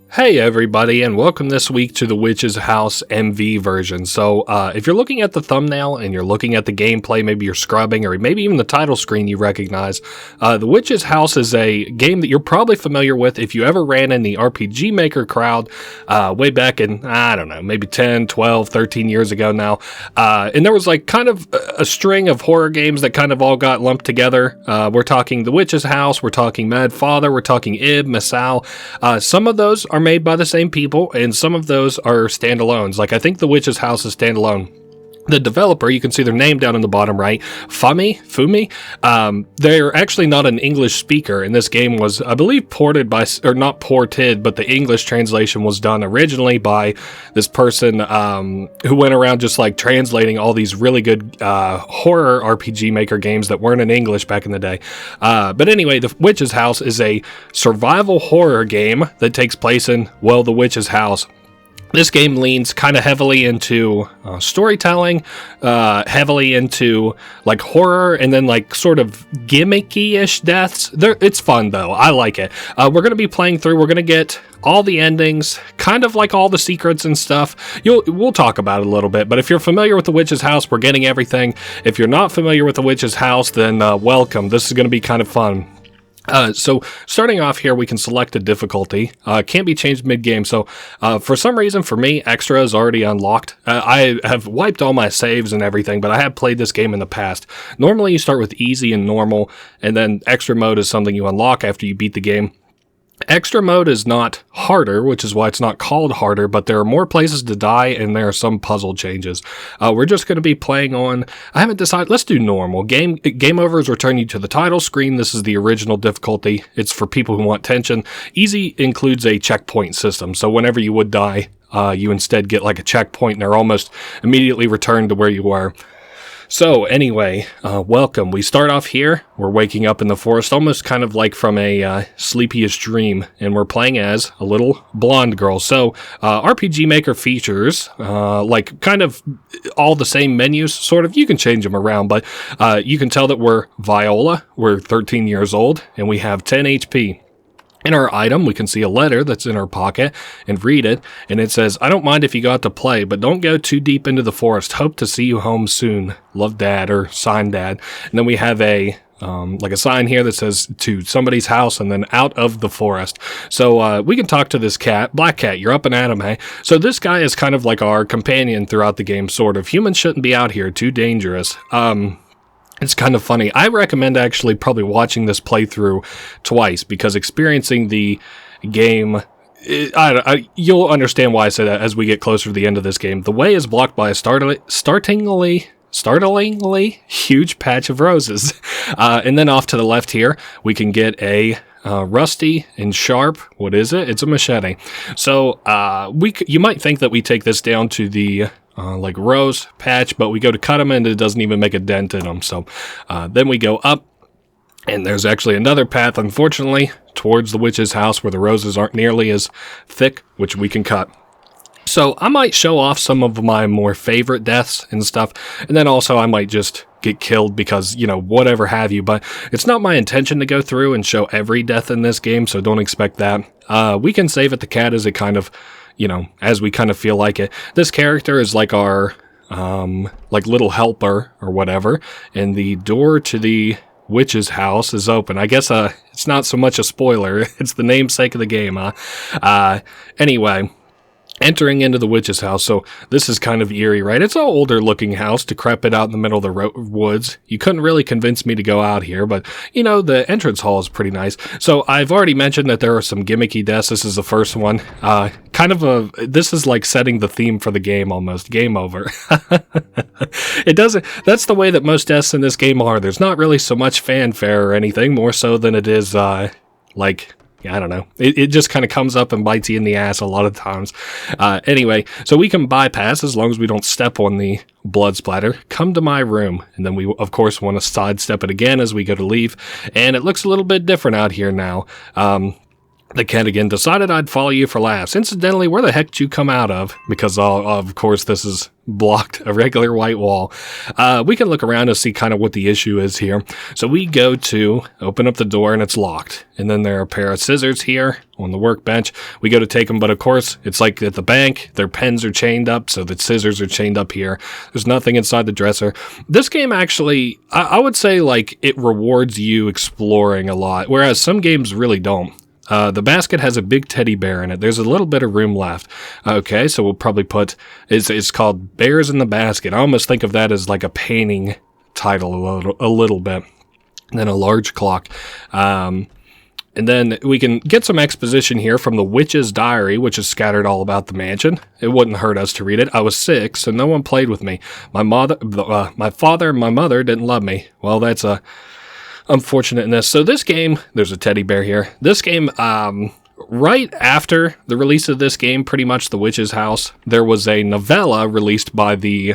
Hey everybody, and welcome this week to the Witch's House MV version. So if you're looking at the thumbnail and you're looking at the gameplay, maybe you're scrubbing, or maybe even the title screen you recognize, the Witch's House is a game that you're probably familiar with if you ever ran in the RPG Maker crowd way back in, I don't know, maybe 10, 12, 13 years ago now. And there was like kind of a string of horror games that kind of all got lumped together. We're talking The Witch's House, we're talking Mad Father, we're talking Miscellaneous. Some of those are made by the same people, and some of those are standalones. Like, I think The Witch's House is standalone. The developer, you can see their name down in the bottom right, Fumi. They're actually not an English speaker, and this game was, I believe, ported by, or not ported, but the English translation was done originally by this person who went around just like translating all these really good horror RPG Maker games that weren't in English back in the day. But anyway, The Witch's House is a survival horror game that takes place in, well, the Witch's house. This game leans kind of heavily into storytelling, heavily into like horror, and then like sort of gimmicky-ish deaths. It's fun though. I like it. We're going to be playing through. We're going to get all the endings, kind of like all the secrets and stuff. We'll talk about it a little bit, but if you're familiar with The Witch's House, we're getting everything. If you're not familiar with The Witch's House, then welcome. This is going to be kind of fun. So starting off here, we can select a difficulty. Can't be changed mid-game. So for some reason, for me, extra is already unlocked. I have wiped all my saves and everything, but I have played this game in the past. Normally, you start with easy and normal, and then extra mode is something you unlock after you beat the game. Extra mode is not harder, which is why it's not called harder, but there are more places to die, and there are some puzzle changes. We're just going to be playing on, I haven't decided, let's do normal. Game overs return you to the title screen. This is the original difficulty. It's for people who want tension. Easy includes a checkpoint system, so whenever you would die, you instead get like a checkpoint, and they're almost immediately returned to where you were. So anyway, welcome. We start off here. We're waking up in the forest, almost kind of like from a sleepyish dream, and we're playing as a little blonde girl. So RPG Maker features like kind of all the same menus, sort of. You can change them around, but you can tell that we're Viola. We're 13 years old, and we have 10 HP. In our item, we can see a letter that's in our pocket and read it, and it says, "I don't mind if you got to play, but don't go too deep into the forest. Hope to see you home soon. Love, Dad," or sign Dad. And then we have a like a sign here that says "to somebody's house," and then "out of the forest." So we can talk to this cat. Black Cat, you're up and at him, hey? So this guy is kind of like our companion throughout the game, sort of. Humans shouldn't be out here. Too dangerous. It's kind of funny. I recommend actually probably watching this playthrough twice, because experiencing the game, you'll understand why I say that as we get closer to the end of this game. The way is blocked by a startlingly huge patch of roses. And then off to the left here, we can get a rusty and sharp. What is it? It's a machete. So you might think that we take this down to the like rose patch, but we go to cut them and it doesn't even make a dent in them. So then we go up, and there's actually another path, unfortunately, towards the witch's house where the roses aren't nearly as thick, which we can cut. So I might show off some of my more favorite deaths and stuff, and then also I might just get killed because, you know, whatever have you, but it's not my intention to go through and show every death in this game, so don't expect that. We can save it the cat as it kind of, you know, as we kind of feel like it. This character is like our, like little helper or whatever, and the door to the witch's house is open. I guess, it's not so much a spoiler. It's the namesake of the game, huh? Anyway, entering into the witch's house. So this is kind of eerie, right? It's an older looking house, decrepit out in the middle of the woods. You couldn't really convince me to go out here, but you know, the entrance hall is pretty nice. So I've already mentioned that there are some gimmicky deaths. This is the first one. This is like setting the theme for the game almost. Game over. That's the way that most deaths in this game are. There's not really so much fanfare or anything, more so than it is, I don't know. It just kind of comes up and bites you in the ass a lot of times. Anyway, so we can bypass as long as we don't step on the blood splatter. Come to my room. And then we, of course, want to sidestep it again as we go to leave. And it looks a little bit different out here now. The cat again decided I'd follow you for laughs. Incidentally, where the heck did you come out of? Because, of course, this is blocked, a regular white wall. We can look around and see kind of what the issue is here. So we go to open up the door and it's locked. And then there are a pair of scissors here on the workbench. We go to take them, but of course, it's like at the bank, their pens are chained up, so the scissors are chained up here. There's nothing inside the dresser. This game actually, I would say, like, it rewards you exploring a lot, whereas some games really don't. The basket has a big teddy bear in it. There's a little bit of room left. Okay, so we'll probably put, it's called Bears in the Basket. I almost think of that as like a painting title a little bit. And then a large clock. And then we can get some exposition here from the Witch's Diary, which is scattered all about the mansion. It wouldn't hurt us to read it. I was 6, so no one played with me. My father and my mother didn't love me. Well, that's unfortunateness. So this game, there's a teddy bear here. This game, right after the release of this game, pretty much The Witch's House, there was a novella released by the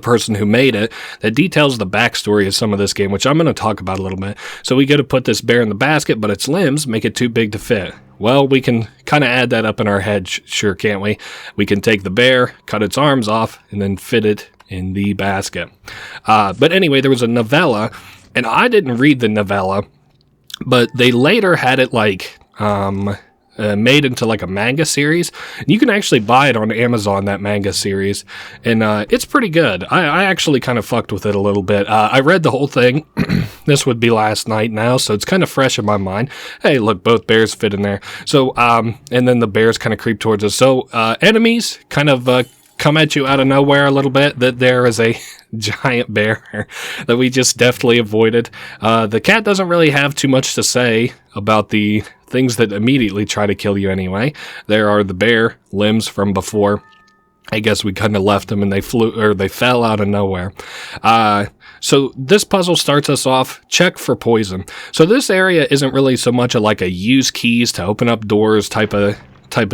person who made it that details the backstory of some of this game, which I'm going to talk about a little bit. So we go to put this bear in the basket, but its limbs make it too big to fit. Well, we can kind of add that up in our head, sure, can't we? We can take the bear, cut its arms off, and then fit it in the basket. But anyway, there was a novella. And I didn't read the novella, but they later had it like made into like a manga series. And you can actually buy it on Amazon, that manga series. And it's pretty good. I actually kind of fucked with it a little bit. I read the whole thing. This would be last night now, so it's kind of fresh in my mind. Hey, look, both bears fit in there. So, and then the bears kind of creep towards us. So, enemies kind of come at you out of nowhere a little bit. That there is a giant bear that we just deftly avoided. The cat doesn't really have too much to say about the things that immediately try to kill you anyway. There are the bear limbs from before. I guess we kind of left them and they fell out of nowhere. So this puzzle starts us off, check for poison. So this area isn't really so much like a use keys to open up doors type of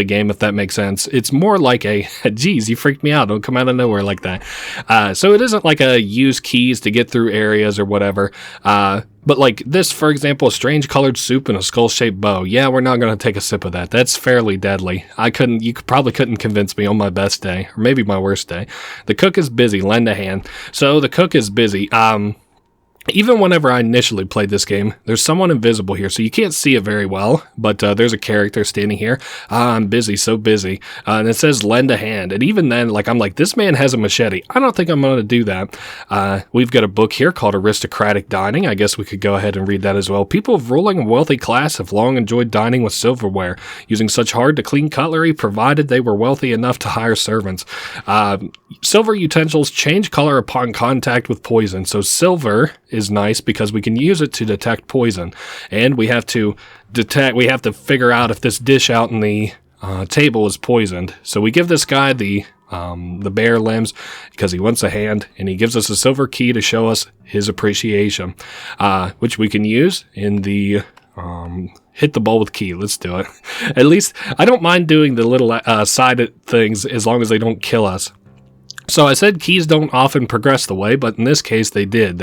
game, if that makes sense. It's more like a, geez, you freaked me out, don't come out of nowhere like that. So it isn't like a use keys to get through areas or whatever. But like this, for example, a strange colored soup and a skull-shaped bow. Yeah, we're not going to take a sip of that. That's fairly deadly. You probably couldn't convince me on my best day, or maybe my worst day. The cook is busy, lend a hand. So the cook is busy. Even whenever I initially played this game, there's someone invisible here, so you can't see it very well, but there's a character standing here. I'm busy, so busy. And it says lend a hand. And even then, I'm like, this man has a machete. I don't think I'm going to do that. We've got a book here called Aristocratic Dining. I guess we could go ahead and read that as well. People of ruling and wealthy class have long enjoyed dining with silverware, using such hard-to-clean cutlery, provided they were wealthy enough to hire servants. Silver utensils change color upon contact with poison, so silver is nice because we can use it to detect poison, and we have to figure out if this dish out in the table is poisoned. So we give this guy the bear limbs because he wants a hand, and he gives us a silver key to show us his appreciation, which we can use in the hit the ball with key. Let's do it. At least I don't mind doing the little sided things as long as they don't kill us. So I said keys don't often progress the way, but in this case they did.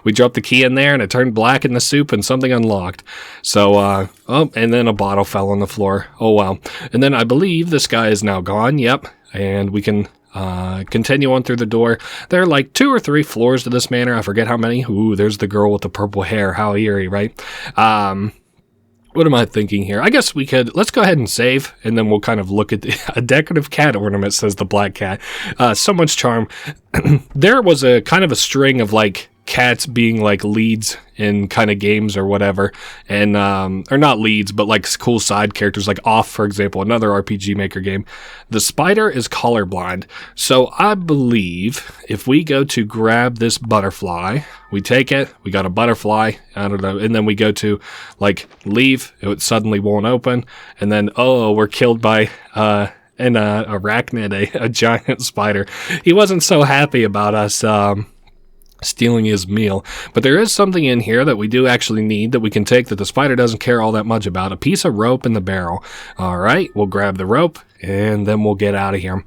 We dropped the key in there and it turned black in the soup and something unlocked. So, and then a bottle fell on the floor. Oh, wow. And then I believe this guy is now gone. Yep. And we can continue on through the door. There are like 2 or 3 floors to this manor. I forget how many. Ooh, there's the girl with the purple hair. How eerie, right? What am I thinking here? I guess let's go ahead and save, and then we'll kind of look at a decorative cat ornament, says the black cat. So much charm. There was a kind of a string of cats being leads in kind of games or whatever, and or not leads, but cool side characters, like Off, for example, another RPG Maker game. The spider is colorblind, so I believe if we go to grab this butterfly, we take it, we got a butterfly, I don't know, and then we go to leave, it suddenly won't open, and then we're killed by an arachnid, a giant spider. He wasn't so happy about us stealing his meal, but there is something in here that we do actually need that we can take that the spider doesn't care all that much about. A piece of rope in the barrel. All right, we'll grab the rope and then we'll get out of here.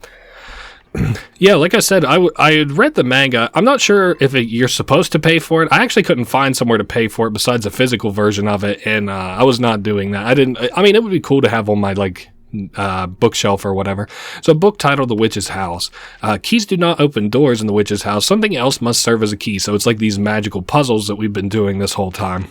Yeah, like I said, I had read the manga. I'm not sure if you're supposed to pay for it. I actually couldn't find somewhere to pay for it besides a physical version of it, and I was not doing that. I mean, it would be cool to have on my, like, bookshelf or whatever. So, book titled The Witch's House. Keys do not open doors in the witch's house. Something else must serve as a key. So, it's like these magical puzzles that we've been doing this whole time.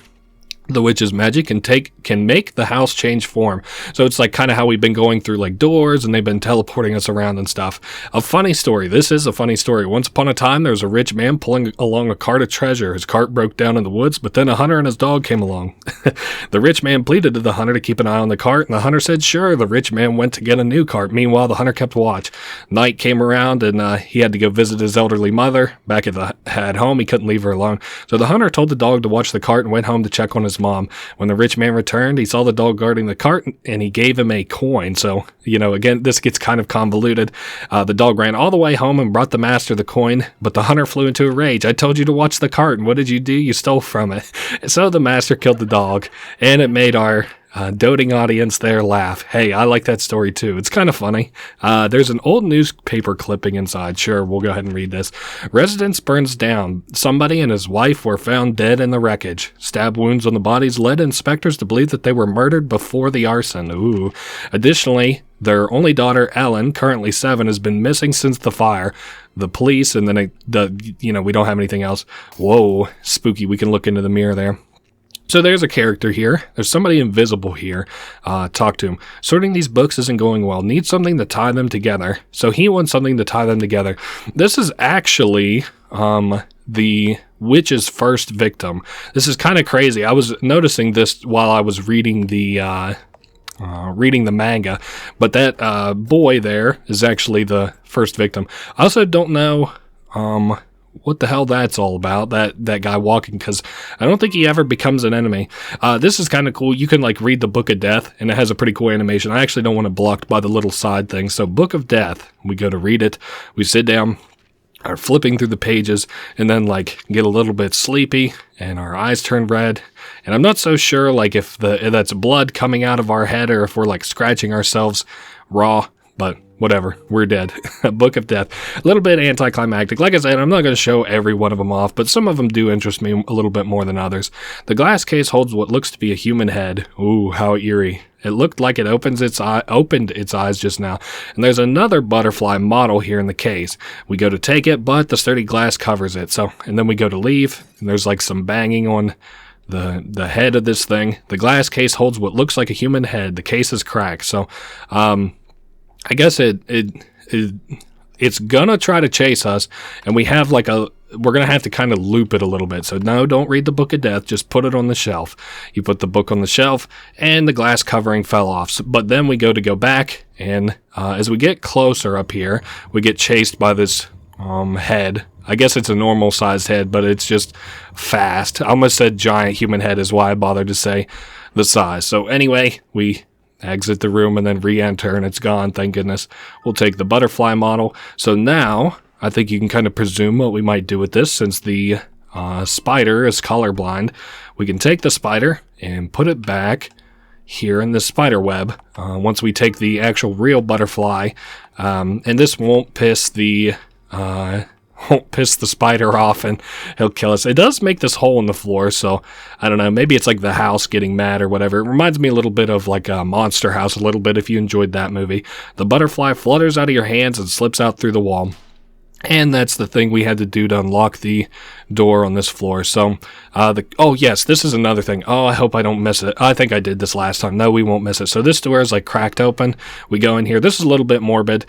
The witch's magic can make the house change form. So it's like kind of how we've been going through like doors, and they've been teleporting us around and stuff. A funny story. This is a funny story. Once upon a time, there was a rich man pulling along a cart of treasure. His cart broke down in the woods, but then a hunter and his dog came along. The rich man pleaded to the hunter to keep an eye on the cart, and the hunter said, sure. The rich man went to get a new cart. Meanwhile, the hunter kept watch. Night came around, and he had to go visit his elderly mother. Back at home, he couldn't leave her alone. So the hunter told the dog to watch the cart and went home to check on his mom. When the rich man returned, he saw the dog guarding the cart, and he gave him a coin. So, again, this gets kind of convoluted. The dog ran all the way home and brought the master the coin, but the hunter flew into a rage. I told you to watch the cart, and what did you do? You stole from it. So the master killed the dog, and it made our doting audience there laugh. Hey, I like that story too. It's kind of funny. There's an old newspaper clipping inside. Sure, we'll go ahead and read this. Residence burns down. Somebody and his wife were found dead in the wreckage. Stab wounds on the bodies led inspectors to believe that they were murdered before the arson. Ooh. Additionally, their only daughter, Ellen, currently 7, has been missing since the fire. The police, and then we don't have anything else. Whoa, spooky. We can look into the mirror there. So there's a character here. There's somebody invisible here. Talk to him. Sorting these books isn't going well. Need something to tie them together. So he wants something to tie them together. This is actually the witch's first victim. This is kind of crazy. I was noticing this while I was reading the manga, but that boy there is actually the first victim. I also don't know what the hell that's all about, that guy walking, because I don't think he ever becomes an enemy. This is kind of cool. You can like read the Book of Death, and it has a pretty cool animation. I actually don't want it blocked by the little side thing. So Book of Death, we go to read it, we sit down, are flipping through the pages, and then like get a little bit sleepy, and our eyes turn red. And I'm not so sure like if that's blood coming out of our head, or if we're like scratching ourselves raw, but whatever, we're dead. Book of Death. A little bit anticlimactic. Like I said, I'm not going to show every one of them off, but some of them do interest me a little bit more than others. The glass case holds what looks to be a human head. Ooh, how eerie. It looked like it opened its eyes just now. And there's another butterfly model here in the case. We go to take it, but the sturdy glass covers it. And then we go to leave, and there's like some banging on the head of this thing. The glass case holds what looks like a human head. The case is cracked. So, I guess it's gonna try to chase us, and we're gonna have to kind of loop it a little bit. So no, don't read the Book of Death, just put it on the shelf. You put the book on the shelf, and the glass covering fell off. But then we go back, and as we get closer up here, we get chased by this head. I guess it's a normal sized head, but it's just fast. I almost said giant human head is why I bothered to say the size. So anyway, we exit the room and then re-enter, and it's gone, thank goodness. We'll take the butterfly model. So now, I think you can kind of presume what we might do with this, since the spider is colorblind. We can take the spider and put it back here in the spider web. Once we take the actual real butterfly, and this won't piss the spider off, and he'll kill us. It does make this hole in the floor, so I don't know, maybe it's like the house getting mad or whatever. It reminds me a little bit of like a Monster House, a little bit, if you enjoyed that movie. The butterfly flutters out of your hands and slips out through the wall. And that's the thing we had to do to unlock the door on this floor. So, oh yes, this is another thing. Oh, I hope I don't miss it. I think I did this last time. No, we won't miss it. So this door is like cracked open. We go in here. This is a little bit morbid.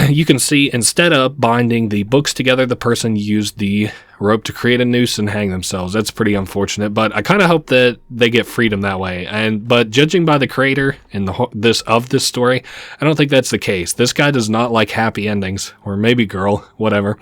You can see, instead of binding the books together, the person used the rope to create a noose and hang themselves. That's pretty unfortunate, but I kind of hope that they get freedom that way. But judging by the creator and this story, I don't think that's the case. This guy does not like happy endings, or maybe girl, whatever.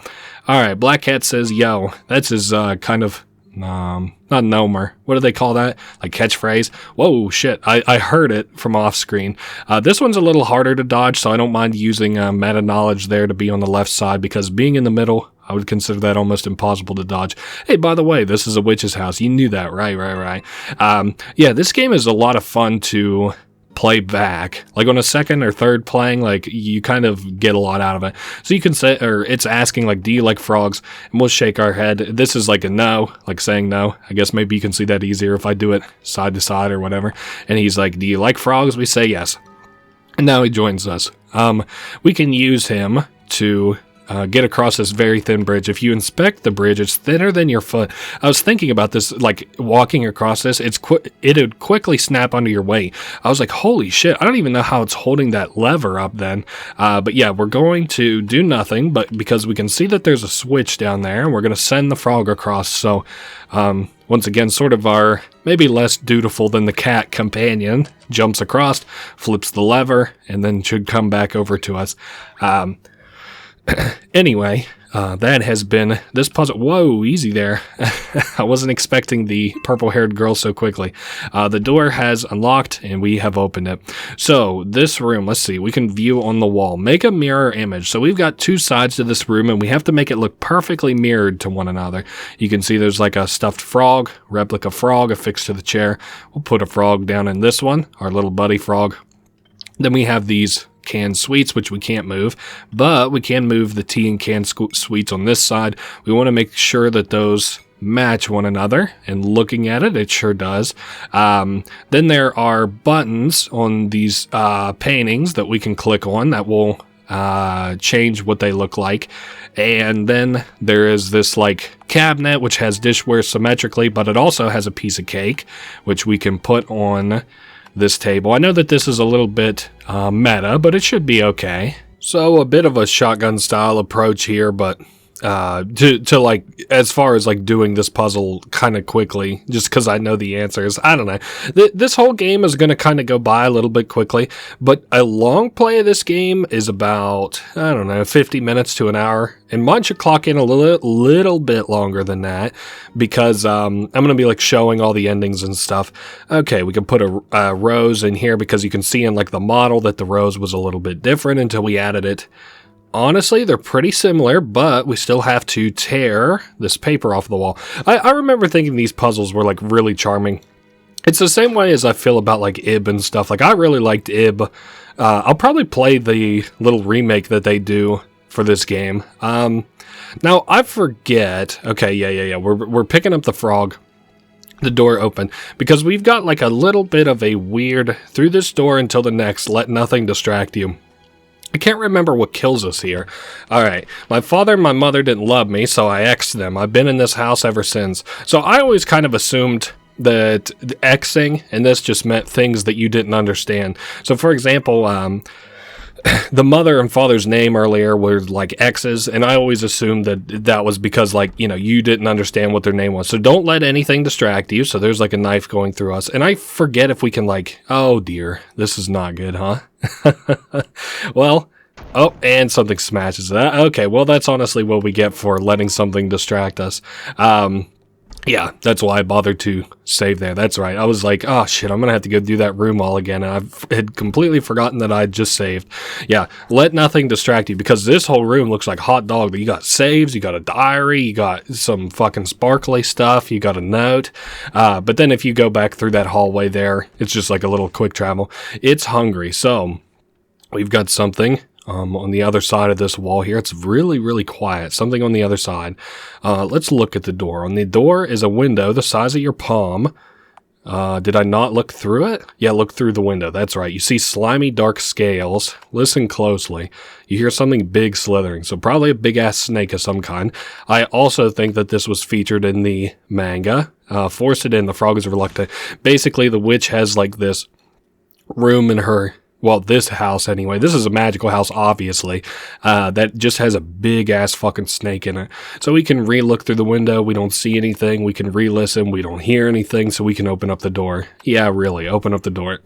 All right, Black Cat says, "Yo," that's his kind of not Nomer. What do they call that? Like catchphrase? Whoa, shit. I heard it from off screen. This one's a little harder to dodge, so I don't mind using meta knowledge there to be on the left side, because being in the middle, I would consider that almost impossible to dodge. Hey, by the way, this is a witch's house. You knew that, right? Yeah, this game is a lot of fun to play back. Like on a second or third playing, like you kind of get a lot out of it. So you can say, or it's asking like, do you like frogs? And we'll shake our head. This is like a no, like saying no. I guess maybe you can see that easier if I do it side to side or whatever. And he's like, do you like frogs? We say yes. And now he joins us. We can use him to get across this very thin bridge. If you inspect the bridge, it's thinner than your foot. I was thinking about this, like walking across this, it'd quickly snap under your weight. I was like, holy shit, I don't even know how it's holding that lever up then. But yeah, we're going to do nothing, but because we can see that there's a switch down there, and we're going to send the frog across. So once again, sort of our maybe less dutiful than the cat companion jumps across, flips the lever, and then should come back over to us. Anyway, that has been this puzzle. Whoa, easy there. I wasn't expecting the purple-haired girl so quickly. The door has unlocked, and we have opened it. So, this room, let's see, we can view on the wall. Make a mirror image. So, we've got two sides to this room, and we have to make it look perfectly mirrored to one another. You can see there's like a stuffed frog, replica frog affixed to the chair. We'll put a frog down in this one, our little buddy frog. Then we have these canned sweets, which we can't move, but we can move the tea and canned sweets on this side. We want to make sure that those match one another, and looking at it, it sure does. Then there are buttons on these paintings that we can click on that will change what they look like. And then there is this like cabinet which has dishware symmetrically, but it also has a piece of cake which we can put on this table. I know that this is a little bit meta, but it should be okay. So a bit of a shotgun style approach here, but to like, as far as like doing this puzzle kind of quickly, just because I know the answers. I don't know. This whole game is going to kind of go by a little bit quickly, but a long play of this game is about, I don't know, 50 minutes to an hour. And mine should clock in a little bit longer than that, because I'm going to be like showing all the endings and stuff. Okay, we can put a rose in here because you can see in like the model that the rose was a little bit different until we added it. Honestly, they're pretty similar, but we still have to tear this paper off the wall. I remember thinking these puzzles were like really charming. It's the same way as I feel about like Ib and stuff. Like I really liked Ib. I'll probably play the little remake that they do for this game. Now I forget. Okay, yeah. We're picking up the frog. The door open because we've got like a little bit of a weird through this door until the next. Let nothing distract you. I can't remember what kills us here. Alright, my father and my mother didn't love me, so I X'd them. I've been in this house ever since. So I always kind of assumed that Xing and this just meant things that you didn't understand. So for example, the mother and father's name earlier were like X's, and I always assumed that that was because, like, you know, you didn't understand what their name was. So don't let anything distract you. So there's like a knife going through us, and I forget if we can, like, oh dear, this is not good, huh? Well, oh, and something smashes that. Okay, well, that's honestly what we get for letting something distract us. Yeah, that's why I bothered to save there. That's right. I was like, oh shit, I'm gonna have to go do that room all again. And I had completely forgotten that I'd just saved. Yeah, let nothing distract you, because this whole room looks like hot dog. You got saves, you got a diary, you got some fucking sparkly stuff, you got a note. But then if you go back through that hallway there, it's just like a little quick travel. It's hungry. So we've got something on the other side of this wall here. It's really, really quiet. Something on the other side. Let's look at the door. On the door is a window the size of your palm. Did I not look through it? Yeah, look through the window. That's right. You see slimy, dark scales. Listen closely. You hear something big slithering. So probably a big-ass snake of some kind. I also think that this was featured in the manga. Force it in. The frog is reluctant. Basically, the witch has like this room in her... Well, this house anyway. This is a magical house, obviously, that just has a big-ass fucking snake in it. So we can re-look through the window. We don't see anything. We can re-listen. We don't hear anything, so we can open up the door. Yeah, really, open up the door.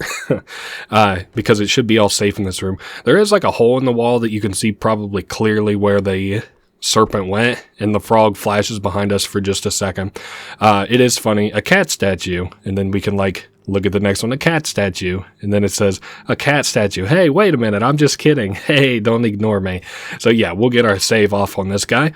Because it should be all safe in this room. There is like a hole in the wall that you can see probably clearly where the serpent went, and the frog flashes behind us for just a second. It is funny. A cat statue, and then we can like... Look at the next one, a cat statue. And then it says, a cat statue. Hey, wait a minute, I'm just kidding. Hey, don't ignore me. So yeah, we'll get our save off on this guy.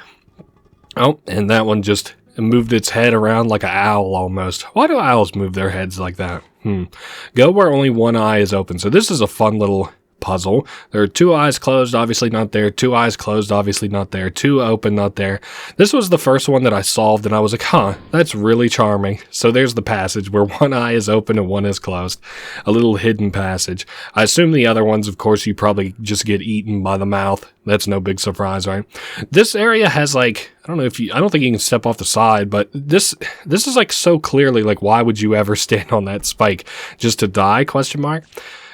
Oh, and that one just moved its head around like an owl almost. Why do owls move their heads like that? Go where only one eye is open. So this is a fun little puzzle. There are 2 eyes closed, obviously not there. 2 eyes closed, obviously not there. 2 open, not there. This was the first one that I solved, and I was like, that's really charming. So there's the passage where 1 eye is open and 1 is closed. A little hidden passage. I assume the other ones, of course, you probably just get eaten by the mouth. That's no big surprise, right? This area has like, I don't think you can step off the side, but this is like so clearly like, why would you ever stand on that spike? Just to die, question mark?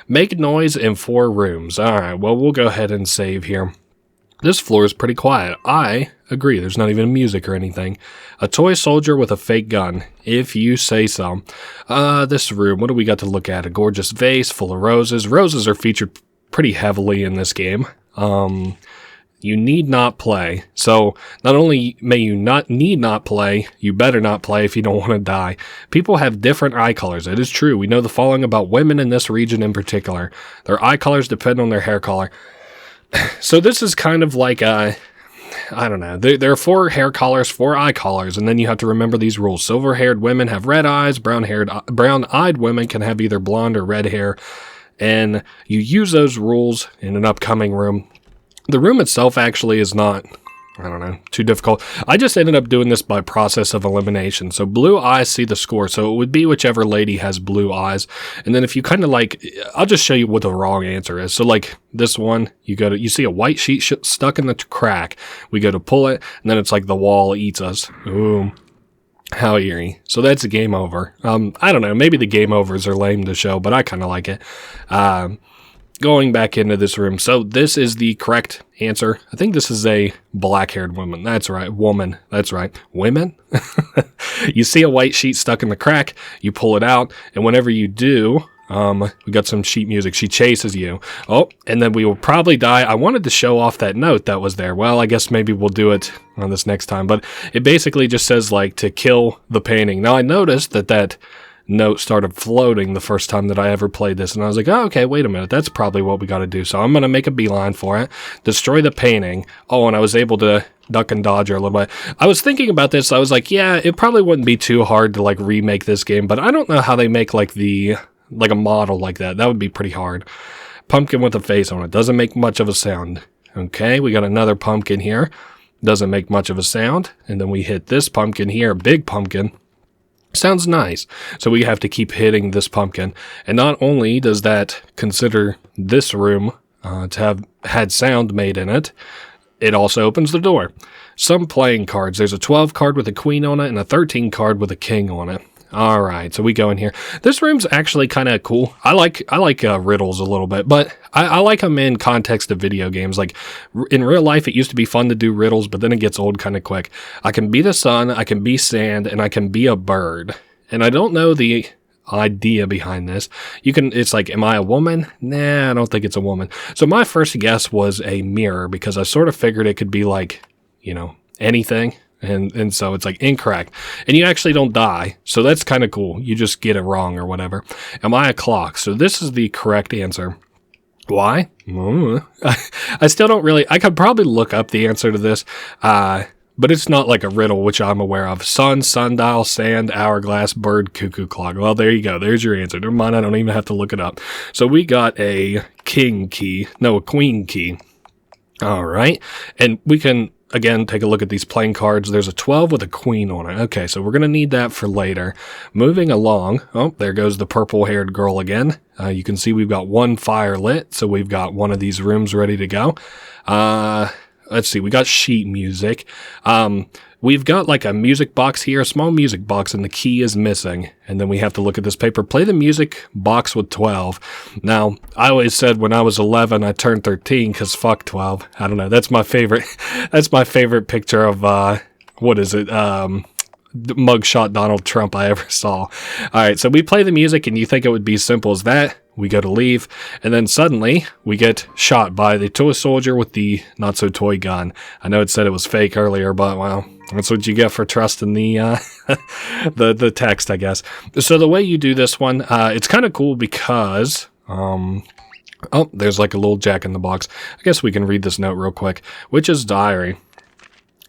Make noise in 4 rooms. Alright, well, we'll go ahead and save here. This floor is pretty quiet. I agree, there's not even music or anything. A toy soldier with a fake gun, if you say so. This room, what do we got to look at? A gorgeous vase full of roses. Roses are featured pretty heavily in this game. You need not play. So not only may you need not play, you better not play if you don't want to die. People have different eye colors. It is true. We know the following about women in this region in particular. Their eye colors depend on their hair color. So this is kind of like I don't know. There are 4 hair colors, 4 eye colors, and then you have to remember these rules. Silver-haired women have red eyes. Brown-eyed women can have either blonde or red hair. And you use those rules in an upcoming room. The room itself actually is not, I don't know, too difficult. I just ended up doing this by process of elimination. So blue eyes see the score. So it would be whichever lady has blue eyes. And then if you kind of like, I'll just show you what the wrong answer is. So like this one, you see a white sheet stuck in the crack. We go to pull it, and then it's like the wall eats us. Ooh. How eerie. So that's a game over. I don't know, maybe the game overs are lame to show, but I kind of like it. Going back into this room. So this is the correct answer. I think this is a black-haired woman. That's right. Woman. That's right. Women? You see a white sheet stuck in the crack, you pull it out, and whenever you do, we got some sheet music. She chases you. Oh, and then we will probably die. I wanted to show off that note that was there. Well, I guess maybe we'll do it on this next time. But it basically just says, like, to kill the painting. Now, I noticed that note started floating the first time that I ever played this, and I was like, oh, okay, wait a minute, that's probably what we got to do. So I'm going to make a beeline for it, destroy the painting. Oh, and I was able to duck and dodge her a little bit. I was thinking about this, I was like, yeah, it probably wouldn't be too hard to like remake this game, but I don't know how they make like a model like that. That would be pretty hard. Pumpkin with a face on it, doesn't make much of a sound. Okay, we got another pumpkin here, doesn't make much of a sound, and then we hit this pumpkin here, big pumpkin. Sounds nice. So we have to keep hitting this pumpkin. And not only does that consider this room to have had sound made in it, it also opens the door. Some playing cards. There's a 12 card with a queen on it and a 13 card with a king on it. All right, so we go in here. This room's actually kind of cool. I like riddles a little bit, but I like them in context of video games. Like in real life, it used to be fun to do riddles, but then it gets old kind of quick. I can be the sun, I can be sand, and I can be a bird. And I don't know the idea behind this. It's like, am I a woman? Nah, I don't think it's a woman. So my first guess was a mirror because I sort of figured it could be like, anything. And so it's like incorrect. And you actually don't die. So that's kind of cool. You just get it wrong or whatever. Am I a clock? So this is the correct answer. Why? I still don't really... I could probably look up the answer to this. But it's not like a riddle, which I'm aware of. Sun, sundial, sand, hourglass, bird, cuckoo clock. Well, there you go. There's your answer. Never mind. I don't even have to look it up. So we got a queen key. All right. And we can... Again, take a look at these playing cards. There's a 12 with a queen on it. Okay, so we're going to need that for later. Moving along. Oh, there goes the purple-haired girl again. You can see we've got one fire lit, so we've got one of these rooms ready to go. Let's see, we got sheet music. We've got like a music box here, a small music box, and the key is missing. And then we have to look at this paper. Play the music box with 12. Now, I always said when I was 11, I turned 13 because fuck 12. I don't know. That's my favorite. That's my favorite picture of, what is it? Mugshot Donald Trump I ever saw. All right, so we play the music, and you think it would be as simple as that. We go to leave, and then suddenly we get shot by the toy soldier with the not-so-toy gun. I know it said it was fake earlier, but, well, that's what you get for trusting the the text, I guess. So the way you do this one, it's kind of cool because... oh, there's like a little jack in the box. I guess we can read this note real quick. Witch's Diary.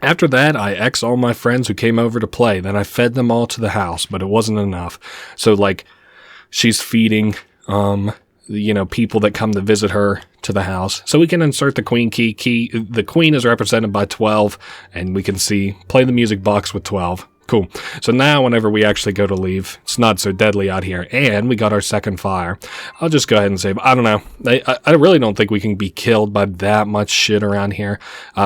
After that, I X all my friends who came over to play. Then I fed them all to the house, but it wasn't enough. So, like... she's feeding, people that come to visit her to the house. So we can insert the queen key. The queen is represented by 12, and we can play the music box with 12. Cool. So now whenever we actually go to leave, it's not so deadly out here. And we got our second fire. I'll just go ahead and save. I don't know. I really don't think we can be killed by that much shit around here.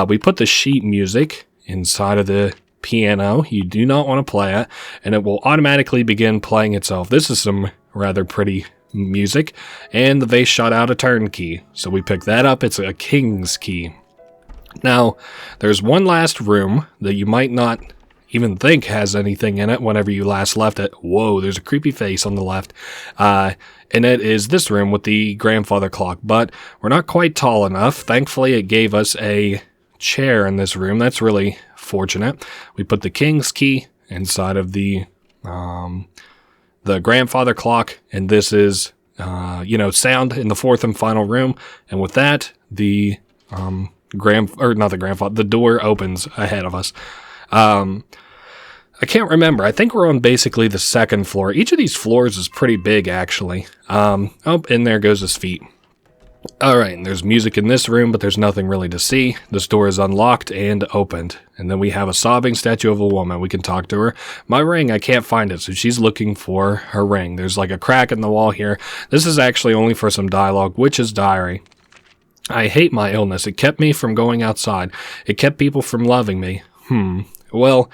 We put the sheet music inside of the piano. You do not want to play it, and it will automatically begin playing itself. This is some rather pretty music. And the vase shot out a turn key. So we pick that up. It's a king's key. Now, there's one last room that you might not even think has anything in it whenever you last left it. Whoa, there's a creepy face on the left. And it is this room with the grandfather clock. But we're not quite tall enough. Thankfully, it gave us a chair in this room. That's really fortunate. We put the king's key inside of the grandfather clock. And this is, sound in the fourth and final room. And with that, the the door opens ahead of us. I can't remember. I think we're on basically the second floor. Each of these floors is pretty big, actually. And there goes his feet. Alright, and there's music in this room, but there's nothing really to see. This door is unlocked and opened. And then we have a sobbing statue of a woman. We can talk to her. My ring, I can't find it, so she's looking for her ring. There's like a crack in the wall here. This is actually only for some dialogue. Witch's diary. I hate my illness. It kept me from going outside. It kept people from loving me. Well,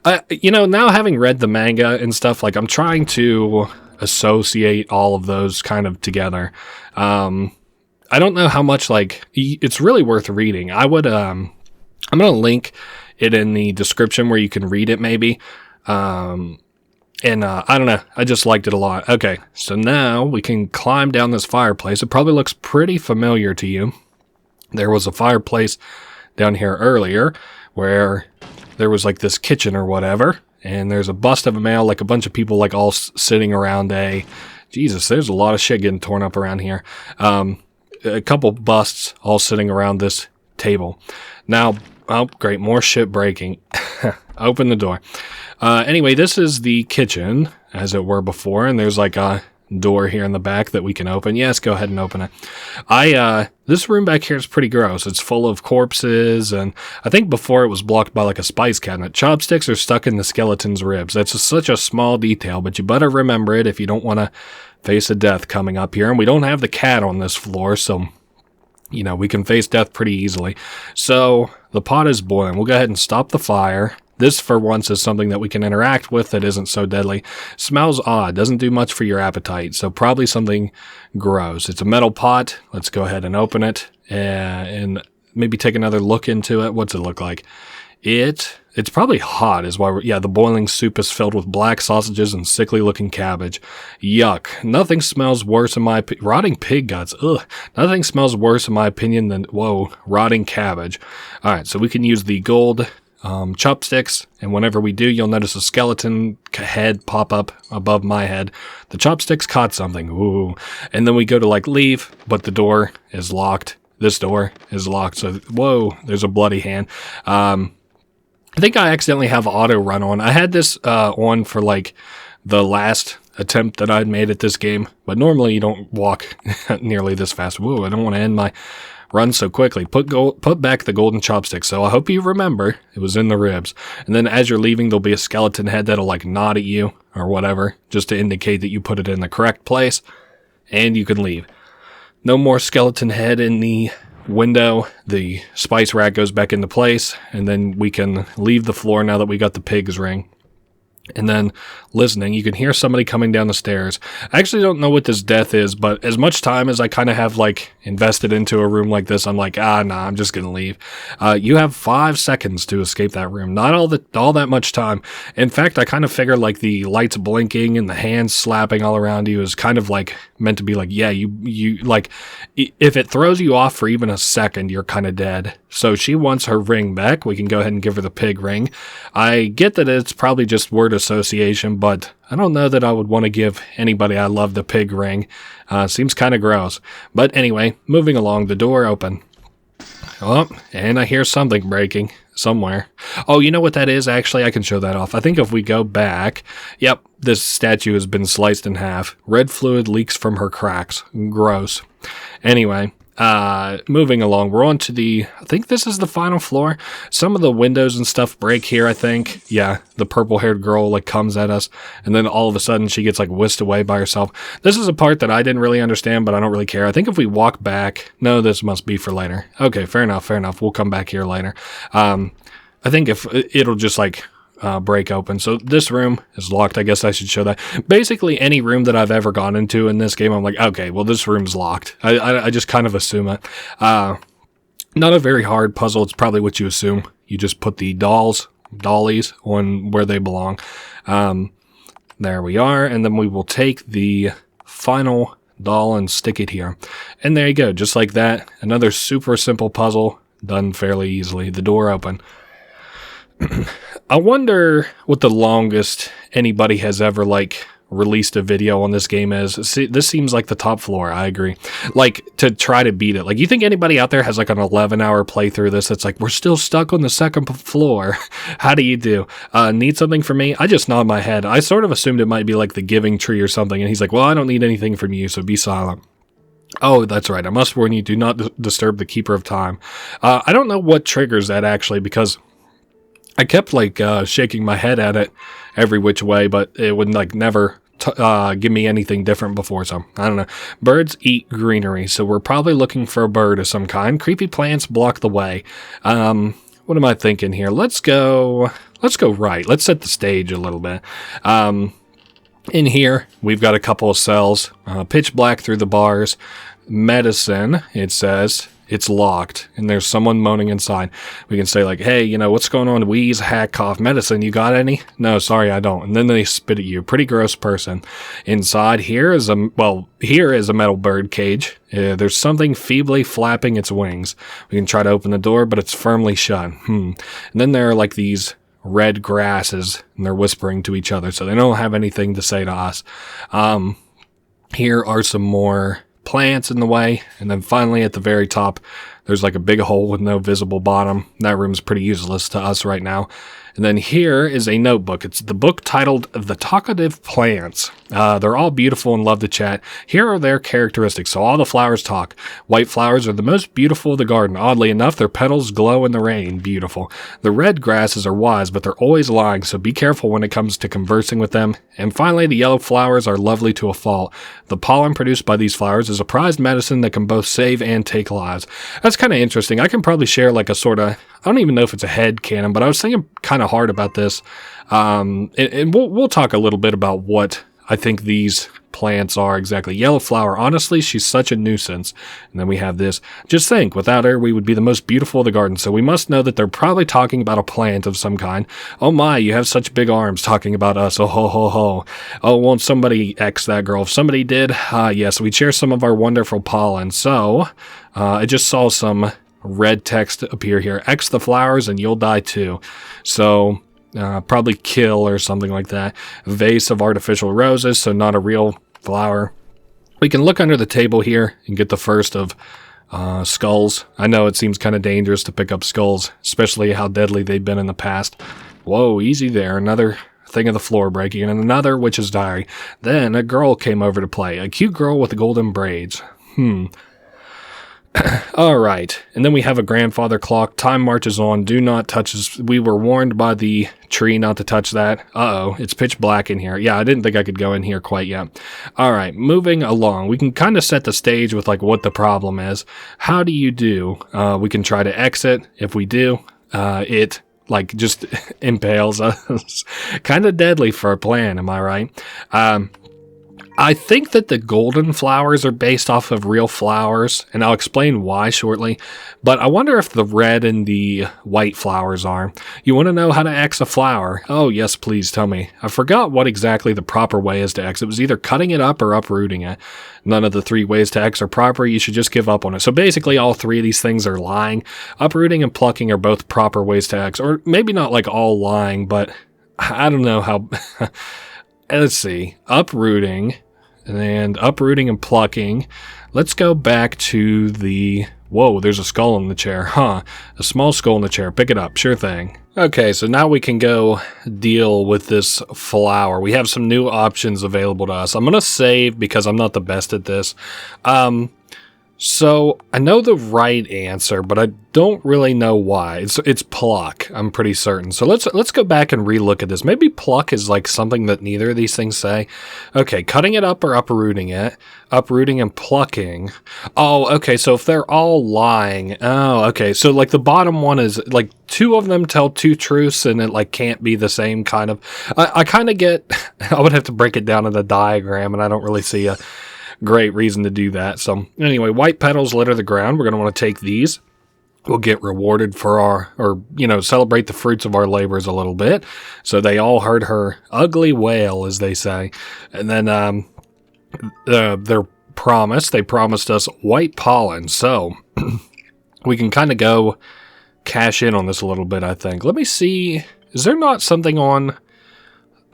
now having read the manga and stuff, like, I'm trying to associate all of those kind of together. I don't know how much, it's really worth reading. I would, I'm going to link it in the description where you can read it, maybe. I don't know. I just liked it a lot. Okay, so now we can climb down this fireplace. It probably looks pretty familiar to you. There was a fireplace down here earlier where there was like this kitchen or whatever, and there's a bust of a male, like a bunch of people like all sitting around Jesus, there's a lot of shit getting torn up around here. A couple busts all sitting around this table. Now, oh great, more shit breaking. Open the door. Anyway, this is the kitchen, as it were before, and there's like a door here in the back that we can open. Yes, go ahead and open it. This room back here is pretty gross. It's full of corpses, and I think before it was blocked by like a spice cabinet. Chopsticks are stuck in the skeleton's ribs. That's such a small detail, but you better remember it if you don't want to face a death coming up here. And we don't have the cat on this floor, so, we can face death pretty easily. So, the pot is boiling. We'll go ahead and stop the fire. This, for once, is something that we can interact with that isn't so deadly. Smells odd. Doesn't do much for your appetite. So probably something gross. It's a metal pot. Let's go ahead and open it and maybe take another look into it. What's it look like? It's probably hot is why the boiling soup is filled with black sausages and sickly looking cabbage. Yuck. Nothing smells worse in my opinion. Rotting pig guts. Ugh. Nothing smells worse in my opinion than, rotting cabbage. Alright, so we can use the gold chopsticks, and whenever we do, you'll notice a skeleton head pop up above my head. The chopsticks caught something. Ooh. And then we go to leave, but the door is locked. This door is locked. So, whoa, there's a bloody hand. I think I accidentally have auto run on. I had this on for the last attempt that I'd made at this game, but normally you don't walk nearly this fast. Whoa, I don't want to end my run so quickly. Put back the golden chopstick. So I hope you remember it was in the ribs. And then as you're leaving, there'll be a skeleton head that'll nod at you or whatever, just to indicate that you put it in the correct place, and you can leave. No more skeleton head in the window. The spice rack goes back into place, and then we can leave the floor now that we got the pig's ring. And then, listening, you can hear somebody coming down the stairs. I actually don't know what this death is, but as much time as I kind of have, invested into a room like this, I'm nah, I'm just gonna leave. You have 5 seconds to escape that room. Not all that much time. In fact, I kind of figure, the lights blinking and the hands slapping all around you is kind of, meant to be if it throws you off for even a second, you're kind of dead. So she wants her ring back. We can go ahead and give her the pig ring. I get that it's probably just word association, but I don't know that I would want to give anybody I love the pig ring. Seems kind of gross. But anyway, moving along, the door open. Oh, and I hear something breaking somewhere. Oh, you know what that is? Actually, I can show that off. I think if we go back, yep, this statue has been sliced in half. Red fluid leaks from her cracks. Gross. Anyway, moving along, we're on to I think this is the final floor. Some of the windows and stuff break here, I think. Yeah, the purple-haired girl, like, comes at us, and then all of a sudden she gets, like, whisked away by herself. This is a part that I didn't really understand, but I don't really care. I think if we walk back... No, this must be for later. Okay, fair enough. We'll come back here later. I think if it'll just, like... break open. So this room is locked. I guess I should show that. Basically, any room that I've ever gone into in this game, I'm like, okay, well, this room's locked. I just kind of assume it. Not a very hard puzzle. It's probably what you assume. You just put the dollies on where they belong. There we are. And then we will take the final doll and stick it here. And there you go. Just like that. Another super simple puzzle done fairly easily. The door open. I wonder what the longest anybody has ever, like, released a video on this game is. See, this seems like the top floor, I agree. Like, to try to beat it. Like, you think anybody out there has, like, an 11-hour playthrough of this that's like, we're still stuck on the second floor. How do you do? Need something from me? I just nod my head. I sort of assumed it might be, like, the giving tree or something, and he's like, well, I don't need anything from you, so be silent. Oh, that's right. I must warn you, do not disturb the Keeper of Time. I don't know what triggers that, actually, because... I kept, like, shaking my head at it every which way, but it would, like, never give me anything different before, so I don't know. Birds eat greenery, so we're probably looking for a bird of some kind. Creepy plants block the way. What am I thinking here? Let's go right. Let's set the stage a little bit. In here, we've got a couple of cells. Pitch black through the bars. Medicine, it says... It's locked, and there's someone moaning inside. We can say, like, hey, you know, what's going on? Wheeze, hack, cough, medicine, you got any? No, sorry, I don't. And then they spit at you. Pretty gross person. Inside here is a metal bird cage. There's something feebly flapping its wings. We can try to open the door, but it's firmly shut. And then there are, like, these red grasses, and they're whispering to each other, so they don't have anything to say to us. Here are some more... plants in the way, and then finally at the very top there's like a big hole with no visible bottom. That room's pretty useless to us right now. And then here is a notebook. It's the book titled The Talkative Plants. They're all beautiful and love to chat. Here are their characteristics. So all the flowers talk. White flowers are the most beautiful of the garden. Oddly enough, their petals glow in the rain. Beautiful. The red grasses are wise, but they're always lying, so be careful when it comes to conversing with them. And finally, the yellow flowers are lovely to a fault. The pollen produced by these flowers is a prized medicine that can both save and take lives. That's kind of interesting. I can probably share like a sort of, I don't even know if it's a head canon, but I was thinking kind of hard about this. And we'll talk a little bit about what I think these plants are exactly. Yellow flower, honestly, she's such a nuisance. And then we have this. Just think, without her, we would be the most beautiful of the garden. So we must know that they're probably talking about a plant of some kind. Oh my, you have such big arms talking about us. Oh ho ho ho. Oh, won't somebody X that girl? If somebody did, yes, we'd share some of our wonderful pollen. So, I just saw some red text appear here. X the flowers and you'll die too. So... probably kill or something like that. Vase of artificial roses, so not a real flower. We can look under the table here and get the first of skulls. I know it seems kind of dangerous to pick up skulls, especially how deadly they've been in the past. Whoa, easy there. Another thing of the floor breaking, and another witch's diary. Then a girl came over to play. A cute girl with golden braids. All right, and then we have a grandfather clock. Time marches on. Do not touch this. We were warned by the tree not to touch that. Uh-oh, it's pitch black in here. Yeah, I didn't think I could go in here quite yet. All right, moving along. We can kind of set the stage with like what the problem is. How do you do? We can try to exit. If we do, it like just impales us. Kind of deadly for a plan, am I right? I think that the golden flowers are based off of real flowers, and I'll explain why shortly, but I wonder if the red and the white flowers are. You want to know how to X a flower? Oh, yes, please tell me. I forgot what exactly the proper way is to X. It was either cutting it up or uprooting it. None of the three ways to X are proper. You should just give up on it. So basically, all three of these things are lying. Uprooting and plucking are both proper ways to X, or maybe not like all lying, but I don't know how... Let's see. Uprooting and plucking. Let's go back to the Whoa, there's a skull in the chair. Huh. A small skull in the chair. Pick it up. Sure thing. Okay, so now we can go deal with this flower. We have some new options available to us. I'm going to save because I'm not the best at this. So I know the right answer, but I don't really know why. It's pluck, I'm pretty certain. So let's go back and relook at this. Maybe pluck is like something that neither of these things say. Okay, cutting it up or uprooting it. Uprooting and plucking. Oh, okay, so if they're all lying. Oh, okay. So like the bottom one is like two of them tell two truths and it like can't be the same kind of. I kind of get, I would have to break it down in a diagram and I don't really see a great reason to do that. So anyway, white petals litter the ground. We're going to want to take these. We'll get rewarded for celebrate the fruits of our labors a little bit. So they all heard her ugly wail, as they say. And then they promised us white pollen. So we can kind of go cash in on this a little bit, I think. Let me see. Is there not something on...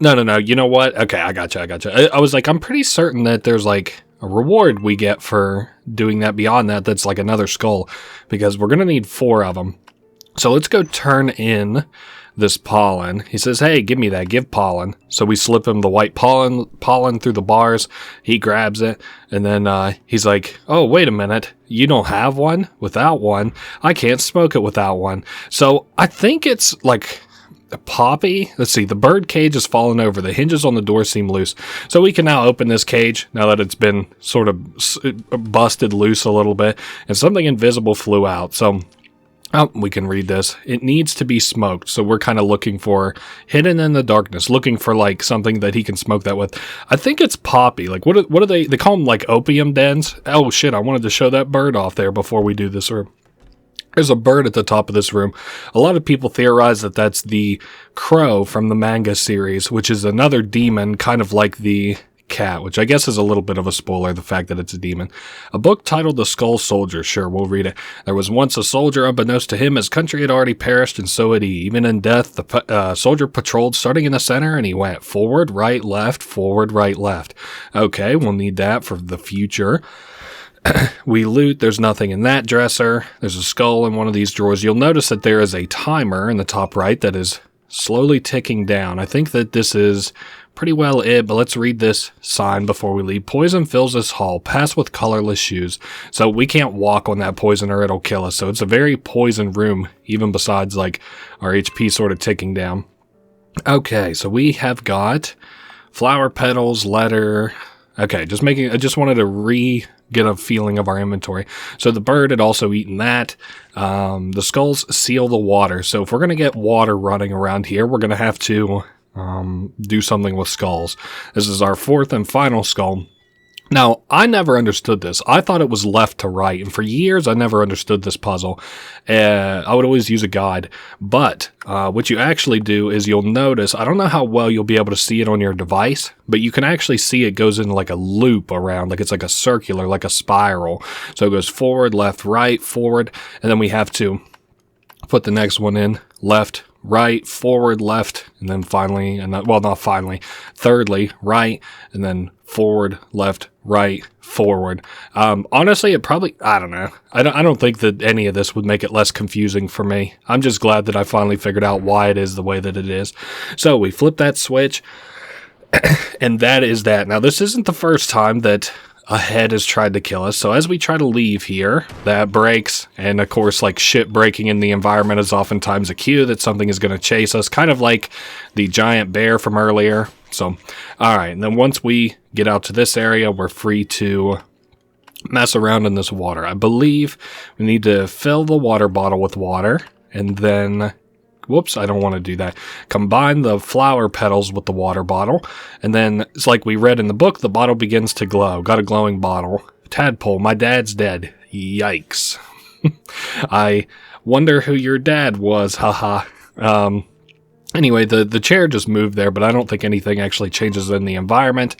No. You know what? Okay, I gotcha. I was like, I'm pretty certain that there's like a reward we get for doing that beyond that. That's like another skull because we're going to need 4 of them. So let's go turn in this pollen. He says, hey, give me that. Give pollen. So we slip him the white pollen through the bars. He grabs it. And then he's like, oh, wait a minute. You don't have one? Without one? I can't smoke it without one. So I think it's like... Poppy. Let's see. The bird cage has fallen over. The hinges on the door seem loose. So we can now open this cage now that it's been sort of busted loose a little bit. And something invisible flew out. So we can read this. It needs to be smoked. So we're kind of looking for hidden in the darkness, looking for like something that he can smoke that with. I think it's Poppy. Like what do they call them like opium dens? Oh shit. I wanted to show that bird off there before we do this. There's a bird at the top of this room. A lot of people theorize that that's the crow from the Manga series, which is another demon, kind of like the cat, which I guess is a little bit of a spoiler, the fact that it's a demon. A book titled The Skull Soldier. Sure, we'll read it. There was once a soldier, unbeknownst to him, his country had already perished, and so had he. Even in death, the soldier patrolled, starting in the center, and he went forward, right, left. Okay, we'll need that for the future. We loot. There's nothing in that dresser. There's a skull in one of these drawers. You'll notice that there is a timer in the top right that is slowly ticking down. I think that this is pretty well it, but let's read this sign before we leave. Poison fills this hall. Pass with colorless shoes. So we can't walk on that poison or it'll kill us. So it's a very poison room, even besides like our HP sort of ticking down. Okay, so we have got flower petals, letter. Okay, I just wanted to get a feeling of our inventory. So the bird had also eaten that. The skulls seal the water. So if we're going to get water running around here, we're going to have to do something with skulls. This is our 4th and final skull. Now, I never understood this. I thought it was left to right, and for years I never understood this puzzle. I would always use a guide, but what you actually do is you'll notice, I don't know how well you'll be able to see it on your device, but you can actually see it goes in like a loop around, like it's like a circular, like a spiral. So it goes forward, left, right, forward, and then we have to put the next one in, left, right, forward, left, and then finally, thirdly, right, and then forward, left, right, forward. Honestly, I don't know. I don't think that any of this would make it less confusing for me. I'm just glad that I finally figured out why it is the way that it is. So we flip that switch, and that is that. Now, this isn't the first time that a head has tried to kill us. So as we try to leave here, that breaks. And of course, like shit breaking in the environment is oftentimes a cue that something is going to chase us, kind of like the giant bear from earlier. So, all right. And then once we get out to this area, we're free to mess around in this water. I believe we need to fill the water bottle with water and then... Whoops, I don't want to do that. Combine the flower petals with the water bottle, and then it's like we read in the book, the bottle begins to glow. Got a glowing bottle. Tadpole, my dad's dead. Yikes. I wonder who your dad was, haha. Anyway, the chair just moved there, but I don't think anything actually changes in the environment.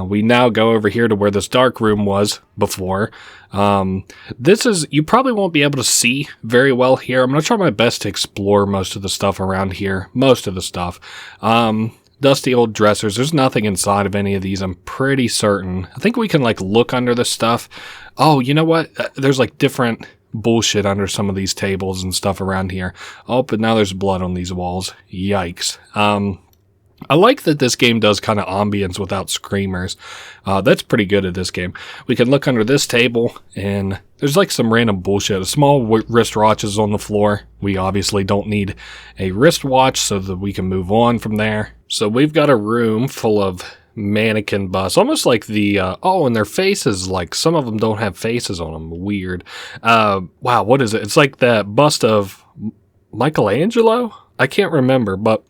We now go over here to where this dark room was before. You probably won't be able to see very well here. I'm going to try my best to explore most of the stuff around here. Most of the stuff. dusty old dressers. There's nothing inside of any of these, I'm pretty certain. I think we can, like, look under the stuff. Oh, you know what? There's, like, different bullshit under some of these tables and stuff around here. Oh, but now there's blood on these walls. Yikes. I like that this game does kind of ambience without screamers. That's pretty good at this game. We can look under this table, and there's like some random bullshit. A small wristwatch is on the floor. We obviously don't need a wristwatch so that we can move on from there. So we've got a room full of mannequin busts, almost like the, and their faces, like some of them don't have faces on them. Weird. Wow, what is it? It's like that bust of Michelangelo? I can't remember, but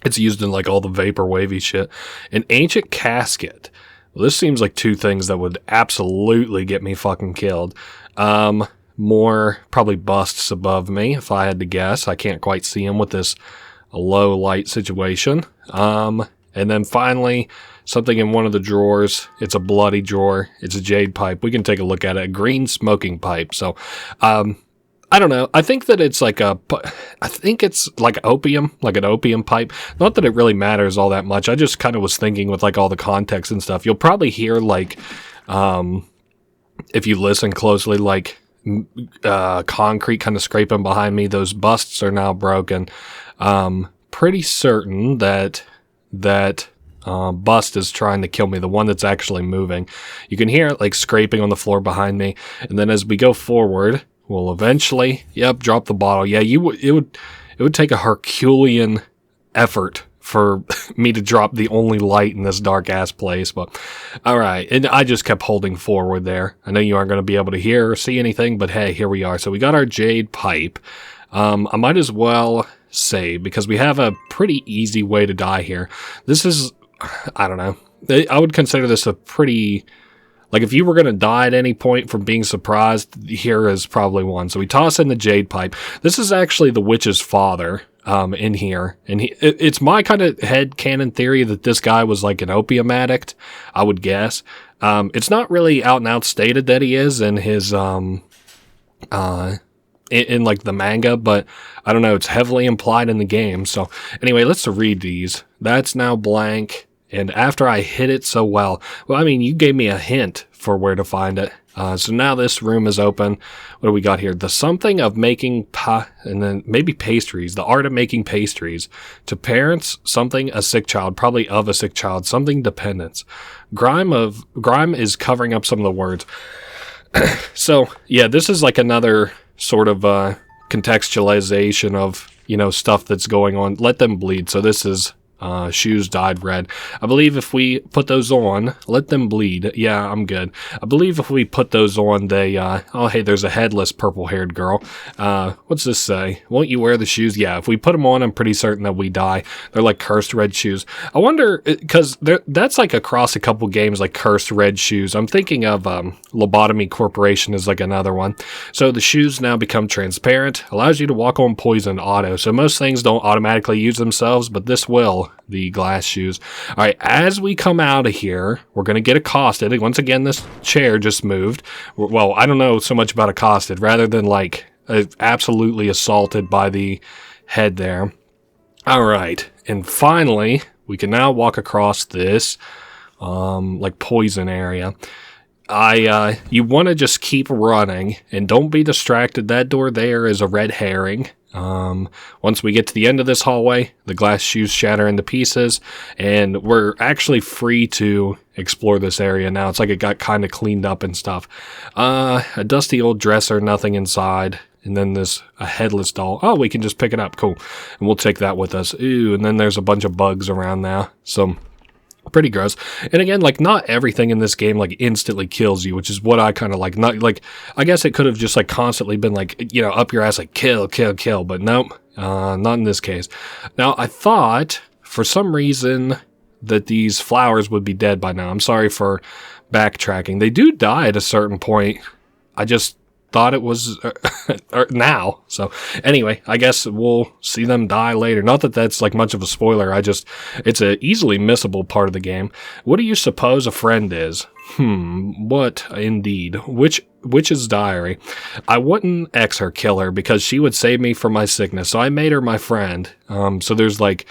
it's used in like all the vapor wavy shit. An ancient casket. Well, this seems like two things that would absolutely get me fucking killed. More probably busts above me, if I had to guess. I can't quite see them with this low light situation. And then finally, something in one of the drawers. It's a bloody drawer. It's a jade pipe. We can take a look at it. A green smoking pipe. So, I don't know. I think that it's like opium, like an opium pipe. Not that it really matters all that much. I just kind of was thinking with like all the context and stuff. You'll probably hear like, if you listen closely, like concrete kind of scraping behind me. Those busts are now broken. Pretty certain that bust is trying to kill me, the one that's actually moving. You can hear it like scraping on the floor behind me. And then as we go forward, we'll eventually, drop the bottle. Yeah, it would take a Herculean effort for me to drop the only light in this dark ass place, but all right. And I just kept holding forward there. I know you aren't going to be able to hear or see anything, but hey, here we are. So we got our jade pipe. I might as well save because we have a pretty easy way to die here. This is, I don't know. I would consider this a pretty, like if you were going to die at any point from being surprised, here is probably one. So we toss in the jade pipe. This is actually the witch's father in here. And it's my kind of headcanon theory that this guy was like an opium addict, I would guess. It's not really out and out stated that he is in his, in like the manga, but I don't know. It's heavily implied in the game. So anyway, let's read these. That's now blank. And after I hit it so well, I mean, you gave me a hint for where to find it. So now this room is open. What do we got here? The something of making and then maybe pastries. The art of making pastries. To parents, something a sick child, probably of a sick child, something dependence. Grime is covering up some of the words. So yeah, this is like another sort of contextualization of, stuff that's going on. Let them bleed. So this is shoes dyed red. I believe if we put those on, let them bleed. Yeah, I'm good. I believe if we put those on, they, oh, hey, there's a headless purple-haired girl. What's this say? Won't you wear the shoes? Yeah, if we put them on, I'm pretty certain that we die. They're like cursed red shoes. I wonder, because that's like across a couple games, like cursed red shoes. I'm thinking of Lobotomy Corporation is like another one. So the shoes now become transparent, allows you to walk on poison auto. So most things don't automatically use themselves, but this will. The glass shoes. All right, as we come out of here, we're going to get accosted. Once again, this chair just moved. Well, I don't know so much about accosted, rather than like absolutely assaulted by the head there. All right, and finally, we can now walk across this like poison area. You want to just keep running and don't be distracted. That door there is a red herring. Once we get to the end of this hallway, the glass shoes shatter into pieces, and we're actually free to explore this area now. It's like it got kind of cleaned up and stuff. A dusty old dresser, nothing inside. And then a headless doll. Oh, we can just pick it up. Cool. And we'll take that with us. Ooh, and then there's a bunch of bugs around now. So pretty gross. And again, like not everything in this game like instantly kills you, which is what I kind of like. Not like, I guess it could have just like constantly been like, up your ass, like kill, but nope, not in this case. Now I thought for some reason that these flowers would be dead by now. I'm sorry for backtracking. They do die at a certain point. I just thought it was now. So anyway, I guess we'll see them die later. Not that that's like much of a spoiler. It's a easily missable part of the game. What do you suppose a friend is? What indeed? Witch's diary. I wouldn't ex her, kill her, because she would save me from my sickness. So I made her my friend. So there's like,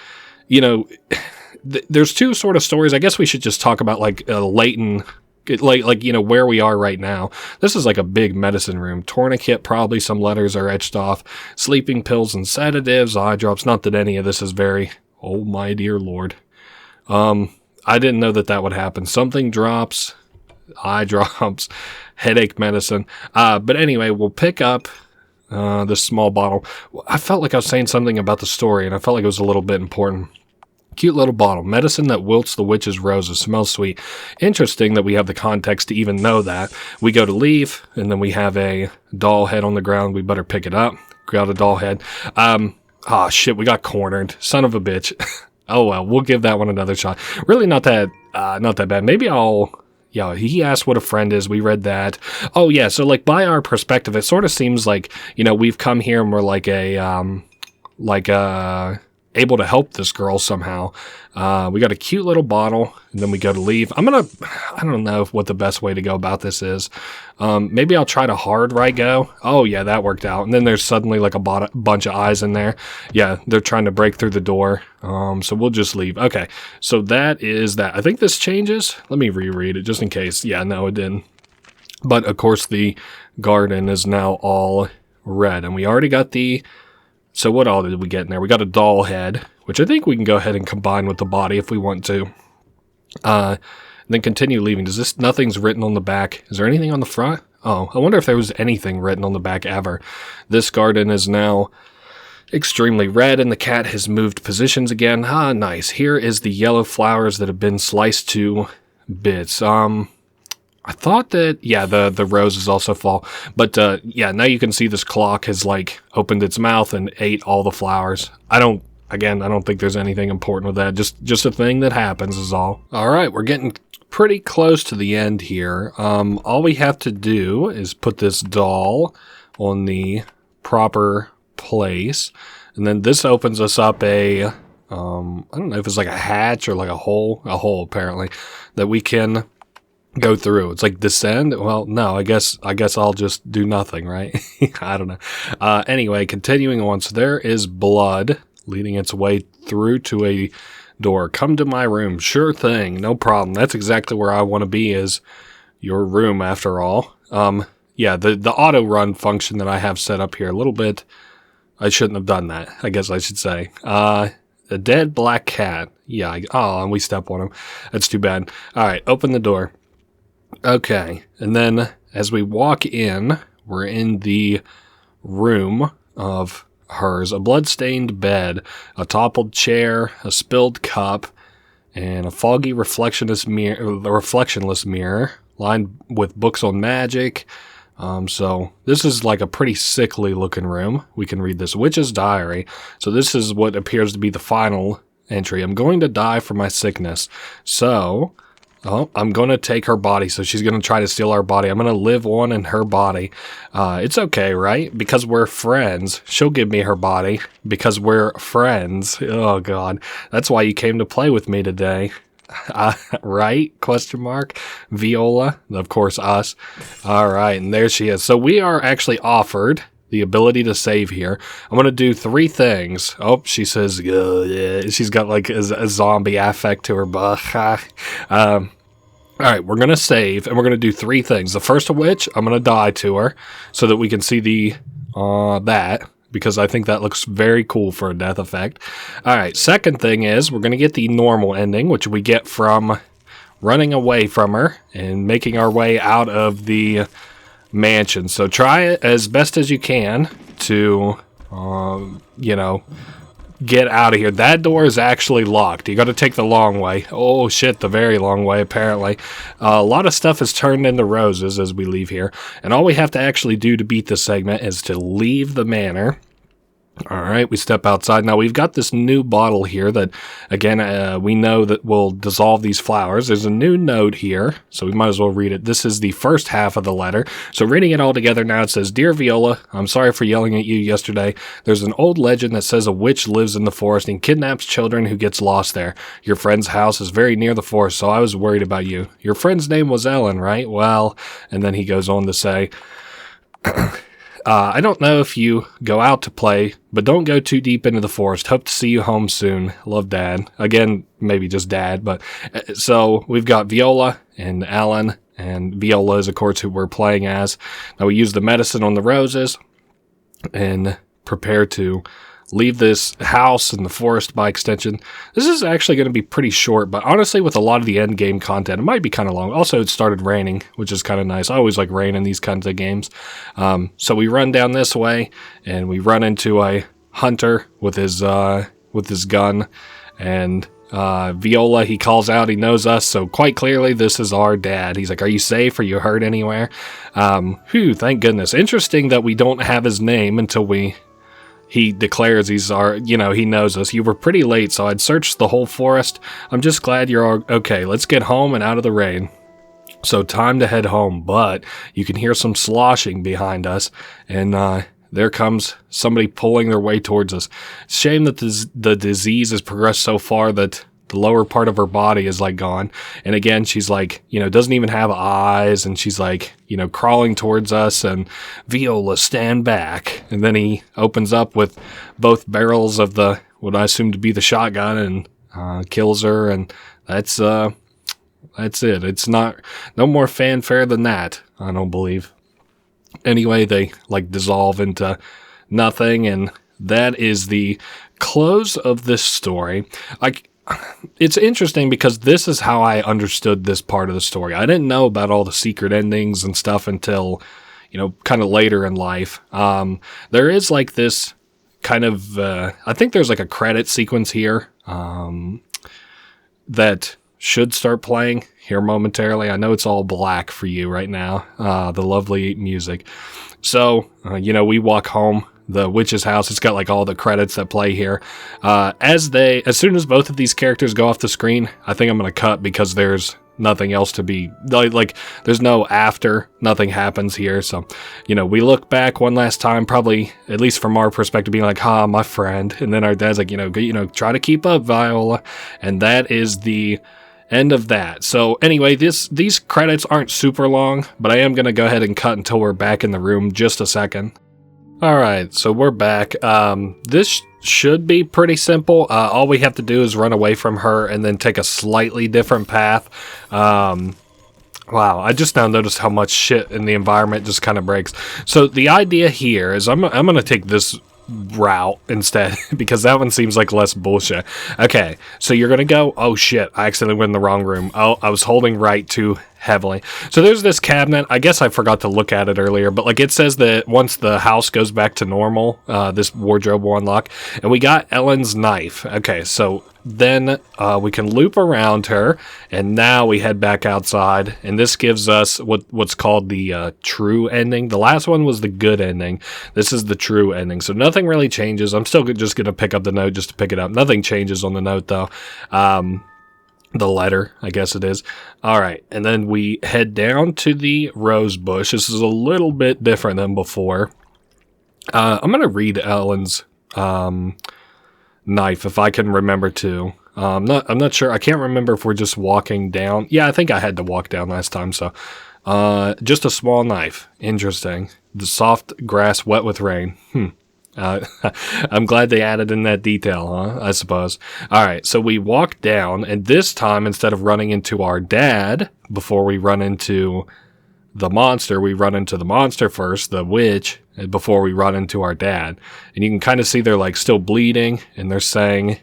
there's two sort of stories. I guess we should just talk about like Leighton, like you know, where we are right now. This is like a big medicine room. Tourniquet, probably some letters are etched off. Sleeping pills and sedatives, eye drops. Not that any of this is very, oh my dear Lord. I didn't know that would happen. Something drops, eye drops, headache medicine. But anyway, we'll pick up this small bottle. I felt like I was saying something about the story, and I felt like it was a little bit important. Cute little bottle. Medicine that wilts the witch's roses. Smells sweet. Interesting that we have the context to even know that. We go to leave, and then we have a doll head on the ground. We better pick it up. Got a doll head. Shit, we got cornered. Son of a bitch. Oh well, we'll give that one another shot. Really not that bad. Maybe he asked what a friend is. We read that. Oh yeah, so like by our perspective, it sort of seems like, you know, we've come here and we're like able to help this girl somehow. We got a cute little bottle, and then we go to leave. I don't know what the best way to go about this is. Maybe I'll try to hard right go. Oh yeah, that worked out. And then there's suddenly like a bunch of eyes in there. Yeah, they're trying to break through the door. So we'll just leave. Okay, so that is that. I think this changes. Let me reread it just in case. Yeah, no, it didn't. But of course the garden is now all red, and we already got the... So what all did we get in there? We got a doll head, which I think we can go ahead and combine with the body if we want to. And then continue leaving. Nothing's written on the back. Is there anything on the front? Oh, I wonder if there was anything written on the back ever. This garden is now extremely red, and the cat has moved positions again. Ah, nice. Here is the yellow flowers that have been sliced to bits. I thought that, yeah, the roses also fall. But, yeah, now you can see this clock has, like, opened its mouth and ate all the flowers. I don't think there's anything important with that. Just a thing that happens is all. All right, we're getting pretty close to the end here. All we have to do is put this doll on the proper place. And then this opens us up I don't know if it's like a hatch or like a hole apparently, that we can go through. It's like descend. Well, no, I guess I'll just do nothing, right? I don't know. Anyway, continuing on. So there is blood leading its way through to a door. Come to my room. Sure thing. No problem. That's exactly where I want to be, is your room after all. Yeah, the auto run function that I have set up here a little bit. I shouldn't have done that, I guess I should say. A dead black cat. Yeah. And we step on him. That's too bad. All right. Open the door. Okay, and then as we walk in, we're in the room of hers. A blood-stained bed, a toppled chair, a spilled cup, and a foggy reflectionless mirror lined with books on magic. So this is like a pretty sickly looking room. We can read this. Witch's Diary. So this is what appears to be the final entry. I'm going to die for my sickness. So... I'm going to take her body, so she's going to try to steal our body. I'm going to live on in her body. It's okay, right? Because we're friends. She'll give me her body because we're friends. Oh, God. That's why you came to play with me today. Right? Question mark. Viola. Of course, us. All right, and there she is. So we are actually offered the ability to save here. I'm going to do 3 things. Oh, she says, yeah. She's got like a zombie affect to her. All right, we're going to save, and we're going to do 3 things. The first of which, I'm going to die to her so that we can see that, because I think that looks very cool for a death effect. All right, second thing is we're going to get the normal ending, which we get from running away from her and making our way out of the mansion. So try it as best as you can to, get out of here. That door is actually locked. You got to take the long way. Oh shit, the very long way apparently. A lot of stuff is turned into roses as we leave here. And all we have to actually do to beat this segment is to leave the manor. All right, we step outside. Now, we've got this new bottle here that, again, we know that will dissolve these flowers. There's a new note here, so we might as well read it. This is the first half of the letter. So reading it all together now, it says, Dear Viola, I'm sorry for yelling at you yesterday. There's an old legend that says a witch lives in the forest and kidnaps children who gets lost there. Your friend's house is very near the forest, so I was worried about you. Your friend's name was Ellen, right? Well, and then he goes on to say... I don't know if you go out to play, but don't go too deep into the forest. Hope to see you home soon. Love, Dad. Again, maybe just Dad, but so we've got Viola and Alan, and Viola is, of course, who we're playing as. Now we use the medicine on the roses and prepare to leave this house and the forest by extension. This is actually going to be pretty short, but honestly, with a lot of the end game content, it might be kind of long. Also, it started raining, which is kind of nice. I always like rain in these kinds of games. So we run down this way, and we run into a hunter with his gun, and Viola, he calls out, he knows us, so quite clearly this is our dad. He's like, "Are you safe? Are you hurt anywhere?" Thank goodness. Interesting that we don't have his name until he declares he's our, he knows us. You were pretty late, so I'd searched the whole forest. I'm just glad you're all okay. Let's get home and out of the rain. So time to head home, but you can hear some sloshing behind us, and there comes somebody pulling their way towards us. Shame that the disease has progressed so far that the lower part of her body is like gone. And again, she's like, doesn't even have eyes, and she's like, crawling towards us, and Viola, stand back. And then he opens up with both barrels of what I assume to be the shotgun, and kills her, and that's it. It's no more fanfare than that, I don't believe. Anyway, they dissolve into nothing, and that is the close of this story. It's interesting because this is how I understood this part of the story. I didn't know about all the secret endings and stuff until, kind of later in life. There is this kind of, I think there's a credit sequence here that should start playing here momentarily. I know it's all black for you right now, the lovely music. So, we walk home. The witch's house, it's got all the credits that play here. As soon as both of these characters go off the screen, I think I'm going to cut because there's nothing else to be, there's no after, nothing happens here. So, we look back one last time, probably, at least from our perspective, being my friend. And then our dad's like, try to keep up, Viola. And that is the end of that. So anyway, these credits aren't super long, but I am going to go ahead and cut until we're back in the room. Just a second. Alright, so we're back. This should be pretty simple. All we have to do is run away from her and then take a slightly different path. Wow, I just now noticed how much shit in the environment just kind of breaks. So the idea here is I'm going to take this route instead because that one seems like less bullshit. Okay, so you're going to go, oh shit, I accidentally went in the wrong room. Oh, I was holding right too heavily. So there's this cabinet. I guess I forgot to look at it earlier, but it says that once the house goes back to normal, this wardrobe will unlock. And we got Ellen's knife. Okay, so then we can loop around her, and now we head back outside, and this gives us what's called the true ending. The last one was the good ending. This is the true ending. So nothing really changes. I'm still just going to pick up the note just to pick it up. Nothing changes on the note, though. The letter, I guess it is. All right, and then we head down to the rose bush. This is a little bit different than before. I'm going to read Ellen's knife if I can remember to. I'm not sure. I can't remember if we're just walking down. Yeah, I think I had to walk down last time. So, just a small knife. Interesting. The soft grass wet with rain. I'm glad they added in that detail, huh? I suppose. All right, so we walk down, and this time, instead of running into our dad before we run into the monster, we run into the monster first, the witch, before we run into our dad. And you can kind of see they're still bleeding, and they're saying,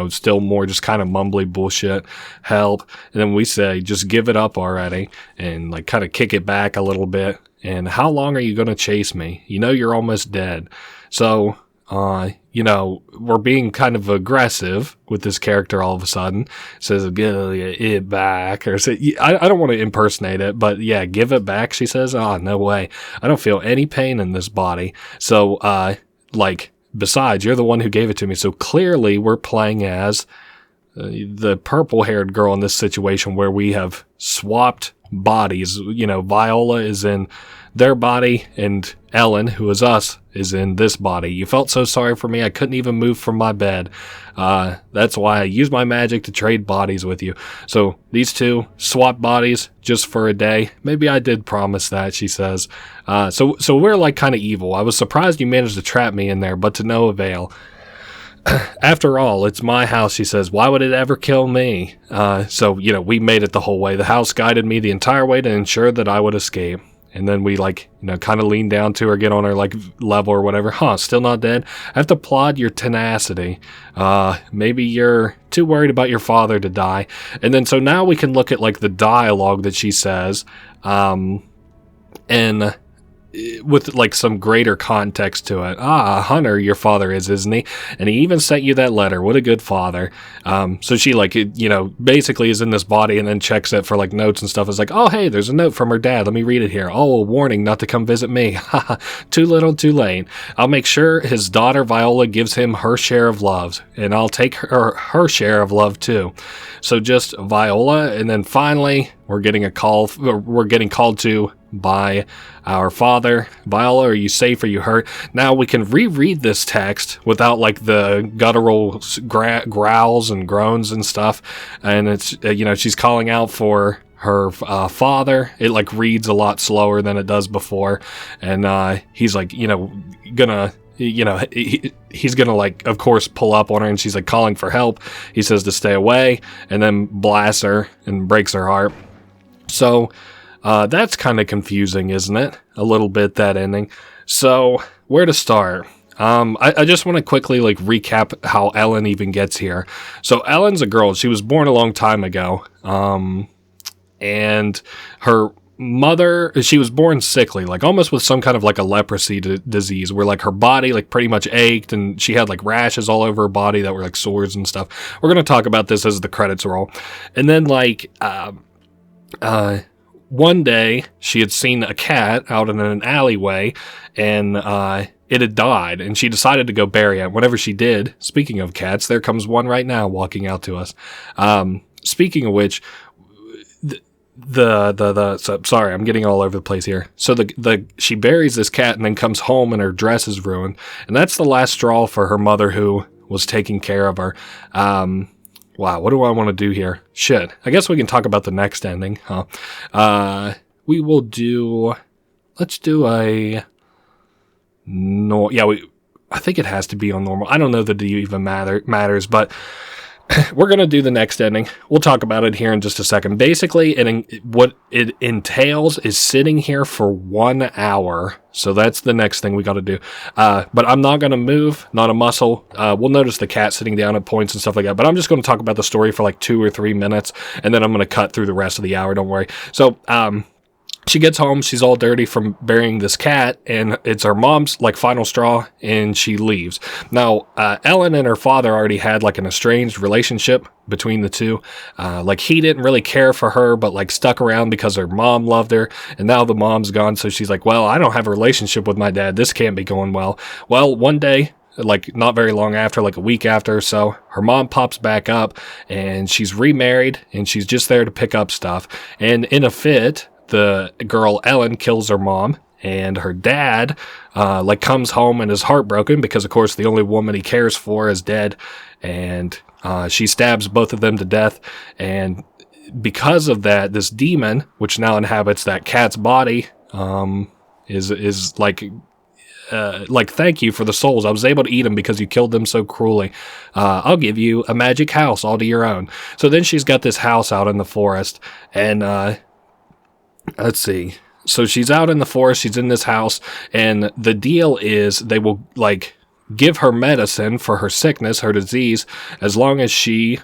still more just kind of mumbly bullshit, help. And then we say, just give it up already, and kind of kick it back a little bit. And how long are you going to chase me? You're almost dead. So, we're being kind of aggressive with this character all of a sudden. Says, give it back. Or say, I don't want to impersonate it, but yeah, give it back, she says. Oh, no way. I don't feel any pain in this body. So, besides, you're the one who gave it to me. So clearly we're playing as the purple-haired girl in this situation where we have swapped bodies. Viola is in their body, and Ellen, who is us, is in this body. You felt so sorry for me, I couldn't even move from my bed. That's why I used my magic to trade bodies with you. So these two swap bodies just for a day. Maybe I did promise that, she says. So we're like kind of evil. I was surprised you managed to trap me in there, but to no avail. After all, it's my house, she says. Why would it ever kill me? So, we made it the whole way. The house guided me the entire way to ensure that I would escape. And then we, kind of lean down to her, get on her, level or whatever. Still not dead? I have to applaud your tenacity. Maybe you're too worried about your father to die. And then, so now we can look at, the dialogue that she says, and with some greater context to it. Hunter, your father is, isn't he? And he even sent you that letter. What a good father. So she basically is in this body and then checks it for notes and stuff. It's oh, hey, there's a note from her dad. Let me read it here. Oh, a warning not to come visit me. Too little, too late. I'll make sure his daughter Viola gives him her share of love, and I'll take her share of love too. So just Viola, and then finally we're getting called to by our father. Viola, are you safe? Are you hurt? Now we can reread this text without the guttural growls and groans and stuff. And it's, she's calling out for her father. It reads a lot slower than it does before. And he's gonna... he's gonna of course pull up on her, and she's calling for help. He says to stay away, and then blasts her and breaks her heart. So that's kind of confusing, isn't it? A little bit, that ending. So where to start? I just want to quickly recap how Ellen even gets here. So Ellen's a girl. She was born a long time ago. And her mother, she was born sickly, almost with some kind of a leprosy disease, where her body pretty much ached, and she had rashes all over her body that were sores and stuff. We're going to talk about this as the credits roll. And then one day she had seen a cat out in an alleyway, and it had died, and she decided to go bury it. Whenever she did, speaking of cats, there comes one right now walking out to us. Speaking of which, sorry, I'm getting all over the place here. So she buries this cat and then comes home and her dress is ruined. And that's the last straw for her mother, who was taking care of her. Wow, what do I want to do here? Shit. I guess we can talk about the next ending, huh? Let's do a... No, yeah, I think it has to be on normal. I don't know that it even matters, but we're going to do the next ending. We'll talk about it here in just a second. Basically, what it entails is sitting here for 1 hour. So that's the next thing we got to do. But I'm not going to move, not a muscle. We'll notice the cat sitting down at points and stuff like that. But I'm just going to talk about the story for 2 or 3 minutes, and then I'm going to cut through the rest of the hour. Don't worry. So, she gets home, she's all dirty from burying this cat, and it's her mom's, final straw, and she leaves. Now, Ellen and her father already had, an estranged relationship between the two. He didn't really care for her, but, stuck around because her mom loved her, and now the mom's gone, so she's well, I don't have a relationship with my dad, this can't be going well. Well, one day, not very long after, a week after or so, her mom pops back up, and she's remarried, and she's just there to pick up stuff, and in a fit, the girl Ellen kills her mom, and her dad comes home and is heartbroken because, of course, the only woman he cares for is dead, and she stabs both of them to death. And because of that, this demon, which now inhabits that cat's body, is thank you for the souls. I was able to eat them because you killed them so cruelly. I'll give you a magic house all to your own. So then she's got this house out in the forest, and let's see. So she's out in the forest, she's in this house, and the deal is they will, give her medicine for her sickness, her disease, as long as she,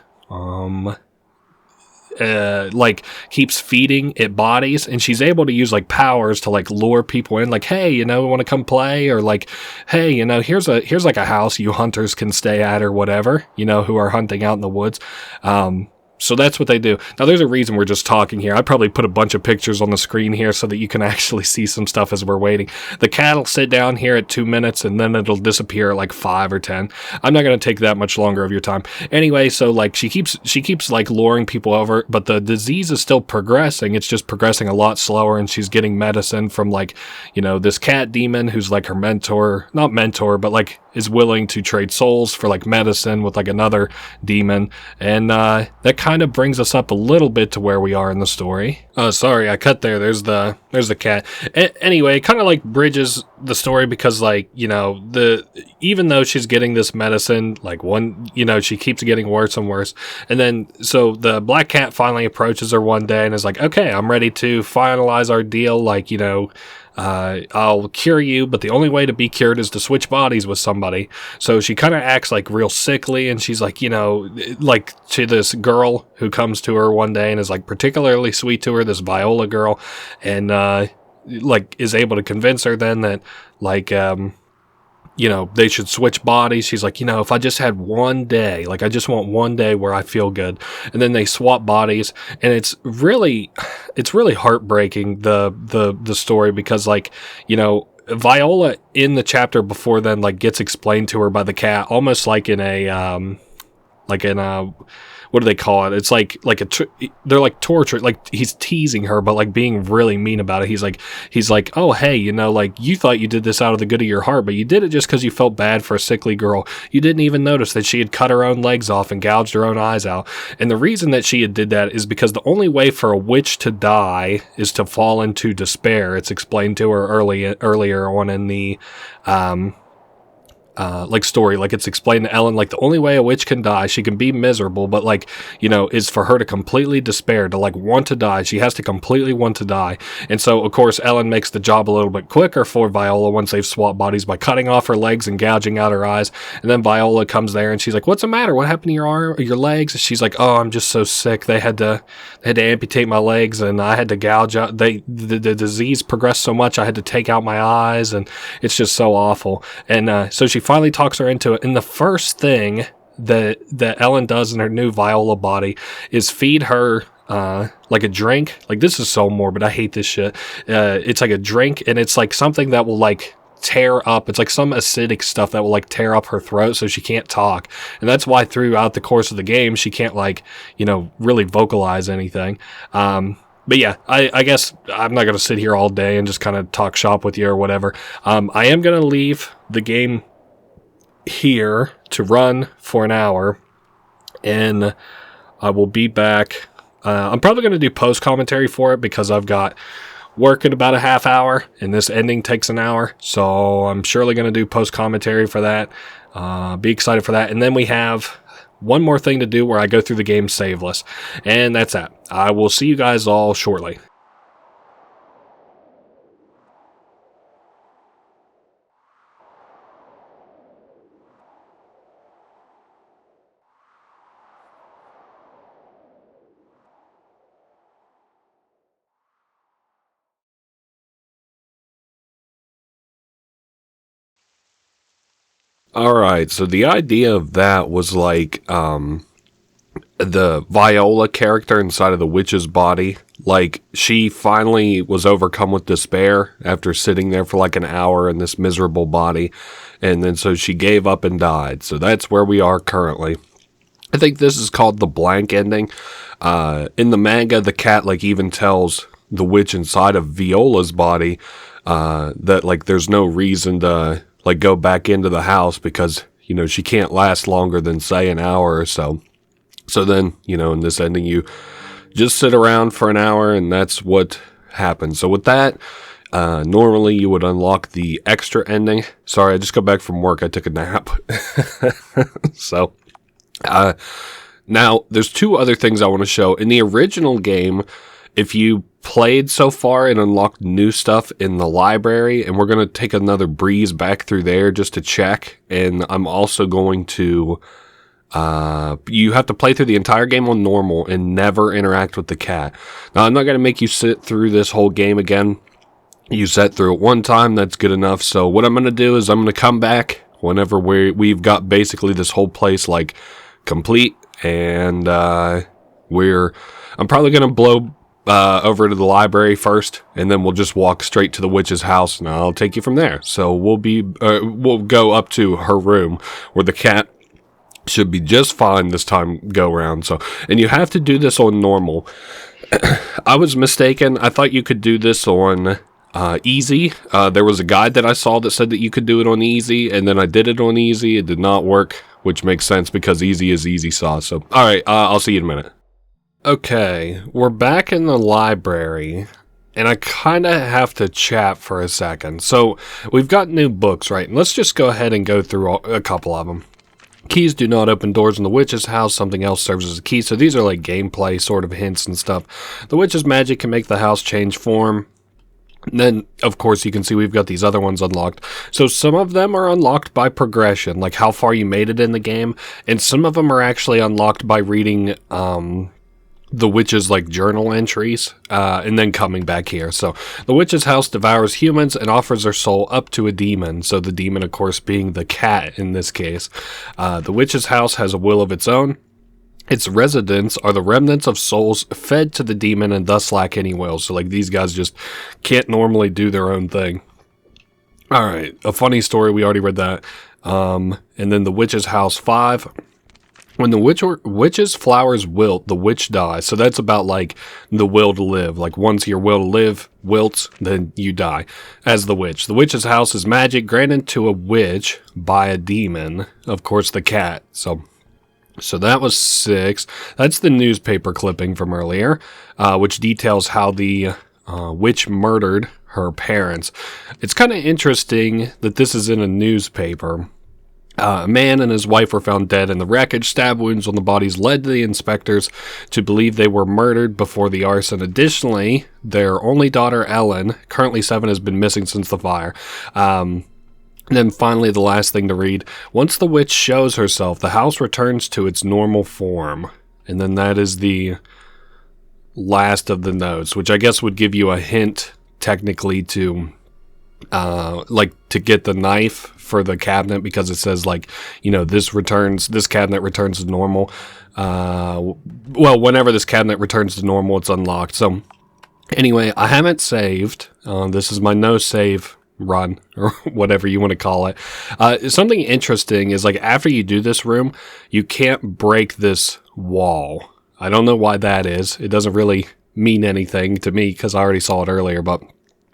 keeps feeding it bodies, and she's able to use, powers to, lure people in, hey, want to come play, or, hey, here's a house you hunters can stay at, or whatever, who are hunting out in the woods. So that's what they do. Now, there's a reason we're just talking here. I probably put a bunch of pictures on the screen here so that you can actually see some stuff as we're waiting. The cat will sit down here at 2 minutes, and then it'll disappear at like 5 or 10. I'm not going to take that much longer of your time. Anyway, so like she keeps like luring people over, but the disease is still progressing. It's just progressing a lot slower, and she's getting medicine from like, this cat demon who's like her mentor, not mentor, but like is willing to trade souls for like medicine with like another demon. And that kind of brings us up a little bit to where we are in the story. Oh, sorry, I cut there. There's the cat. Anyway, it kind of like bridges the story because like, even though she's getting this medicine, like she keeps getting worse and worse. And then, so the black cat finally approaches her one day and is like, okay, I'm ready to finalize our deal. Like, I'll cure you, but the only way to be cured is to switch bodies with somebody. So she kind of acts like real sickly, and she's like, like to this girl who comes to her one day and is like particularly sweet to her, this Viola girl, and like is able to convince her then that like they should switch bodies. She's like, if I just had one day, like I just want one day where I feel good. And then they swap bodies, and it's really heartbreaking, the story, because like, Viola in the chapter before then, like gets explained to her by the cat, almost like in a, what do they call it? It's like they're like torture, like he's teasing her, but like being really mean about it. He's like, oh, hey, like you thought you did this out of the good of your heart, but you did it just because you felt bad for a sickly girl. You didn't even notice that she had cut her own legs off and gouged her own eyes out. And the reason that she had did that is because the only way for a witch to die is to fall into despair. It's explained to her earlier on in the, story. Like it's explained to Ellen, like the only way a witch can die, she can be miserable, but like, is for her to completely despair, to like want to die. She has to completely want to die. And so of course Ellen makes the job a little bit quicker for Viola once they've swapped bodies by cutting off her legs and gouging out her eyes. And then Viola comes there and she's like, what's the matter? What happened to your arm or your legs? And she's like, oh, I'm just so sick. They had to amputate my legs, and I had to gouge out. The disease progressed so much I had to take out my eyes, and it's just so awful. And so she finally talks her into it. And the first thing that Ellen does in her new Viola body is feed her like a drink. Like, this is so morbid. I hate this shit. It's like a drink, and it's like something that will like tear up. It's like some acidic stuff that will like tear up her throat so she can't talk. And that's why throughout the course of the game she can't like, really vocalize anything. But yeah, I guess I'm not going to sit here all day and just kind of talk shop with you or whatever. I am going to leave the game here to run for an hour, and I will be back. I'm probably going to do post commentary for it because I've got work in about a half hour, and this ending takes an hour, so I'm surely going to do post commentary for that. Be excited for that. And then we have one more thing to do where I go through the game saveless, and that's that. I will see you guys all shortly. Alright, so the idea of that was like, the Viola character inside of the witch's body, like, she finally was overcome with despair after sitting there for like an hour in this miserable body, and then so she gave up and died. So that's where we are currently. I think this is called the blank ending. In the manga, the cat like even tells the witch inside of Viola's body that like there's no reason to like go back into the house because, she can't last longer than say an hour or so. So then, in this ending, you just sit around for an hour, and that's what happens. So with that, normally you would unlock the extra ending. Sorry, I just got back from work. I took a nap. So, now there's two other things I want to show. In the original game, if you played so far and unlocked new stuff in the library, and we're going to take another breeze back through there just to check, and I'm also going to, you have to play through the entire game on normal and never interact with the cat. Now, I'm not going to make you sit through this whole game again. You sat through it one time, that's good enough. So what I'm going to do is I'm going to come back whenever we've got basically this whole place like complete, and I'm probably going to blow over to the library first, and then we'll just walk straight to the witch's house, and I'll take you from there. So we'll go up to her room, where the cat should be just fine this time go round. So, and you have to do this on normal. I was mistaken. I thought you could do this on easy. There was a guide that I saw that said that you could do it on easy, and then I did it on easy. It did not work, which makes sense because easy is easy sauce. So, all right, I'll see you in a minute. Okay, we're back in the library, and I kind of have to chat for a second. So, we've got new books, right? And let's just go ahead and go through a couple of them. Keys do not open doors in the witch's house. Something else serves as a key. So these are like gameplay sort of hints and stuff. The witch's magic can make the house change form. And then, of course, you can see we've got these other ones unlocked. So some of them are unlocked by progression, like how far you made it in the game. And some of them are actually unlocked by reading the witch's like journal entries and then coming back here. So the witch's house devours humans and offers their soul up to a demon. So the demon, of course, being the cat in this case. The witch's house has a will of its own. Its residents are the remnants of souls fed to the demon and thus lack any will. So like these guys just can't normally do their own thing. All right, a funny story. We already read that. And then the witch's house 5. When the witch's flowers wilt, the witch dies. So that's about like the will to live. Like once your will to live wilts, then you die as the witch. The witch's house is magic granted to a witch by a demon. Of course, the cat. So that was 6. That's the newspaper clipping from earlier, which details how the witch murdered her parents. It's kind of interesting that this is in a newspaper. A man and his wife were found dead in the wreckage. Stab wounds on the bodies led the inspectors to believe they were murdered before the arson. Additionally, their only daughter, Ellen, currently 7, has been missing since the fire. And then finally, the last thing to read. Once the witch shows herself, the house returns to its normal form. And then that is the last of the notes, which I guess would give you a hint, technically, to to get the knife for the cabinet, because it says this cabinet returns to normal. Whenever this cabinet returns to normal, it's unlocked. So anyway, I haven't saved. This is my no save run, or whatever you want to call it. Something interesting is, like, after you do this room, you can't break this wall. I don't know why that is. It doesn't really mean anything to me because I already saw it earlier, but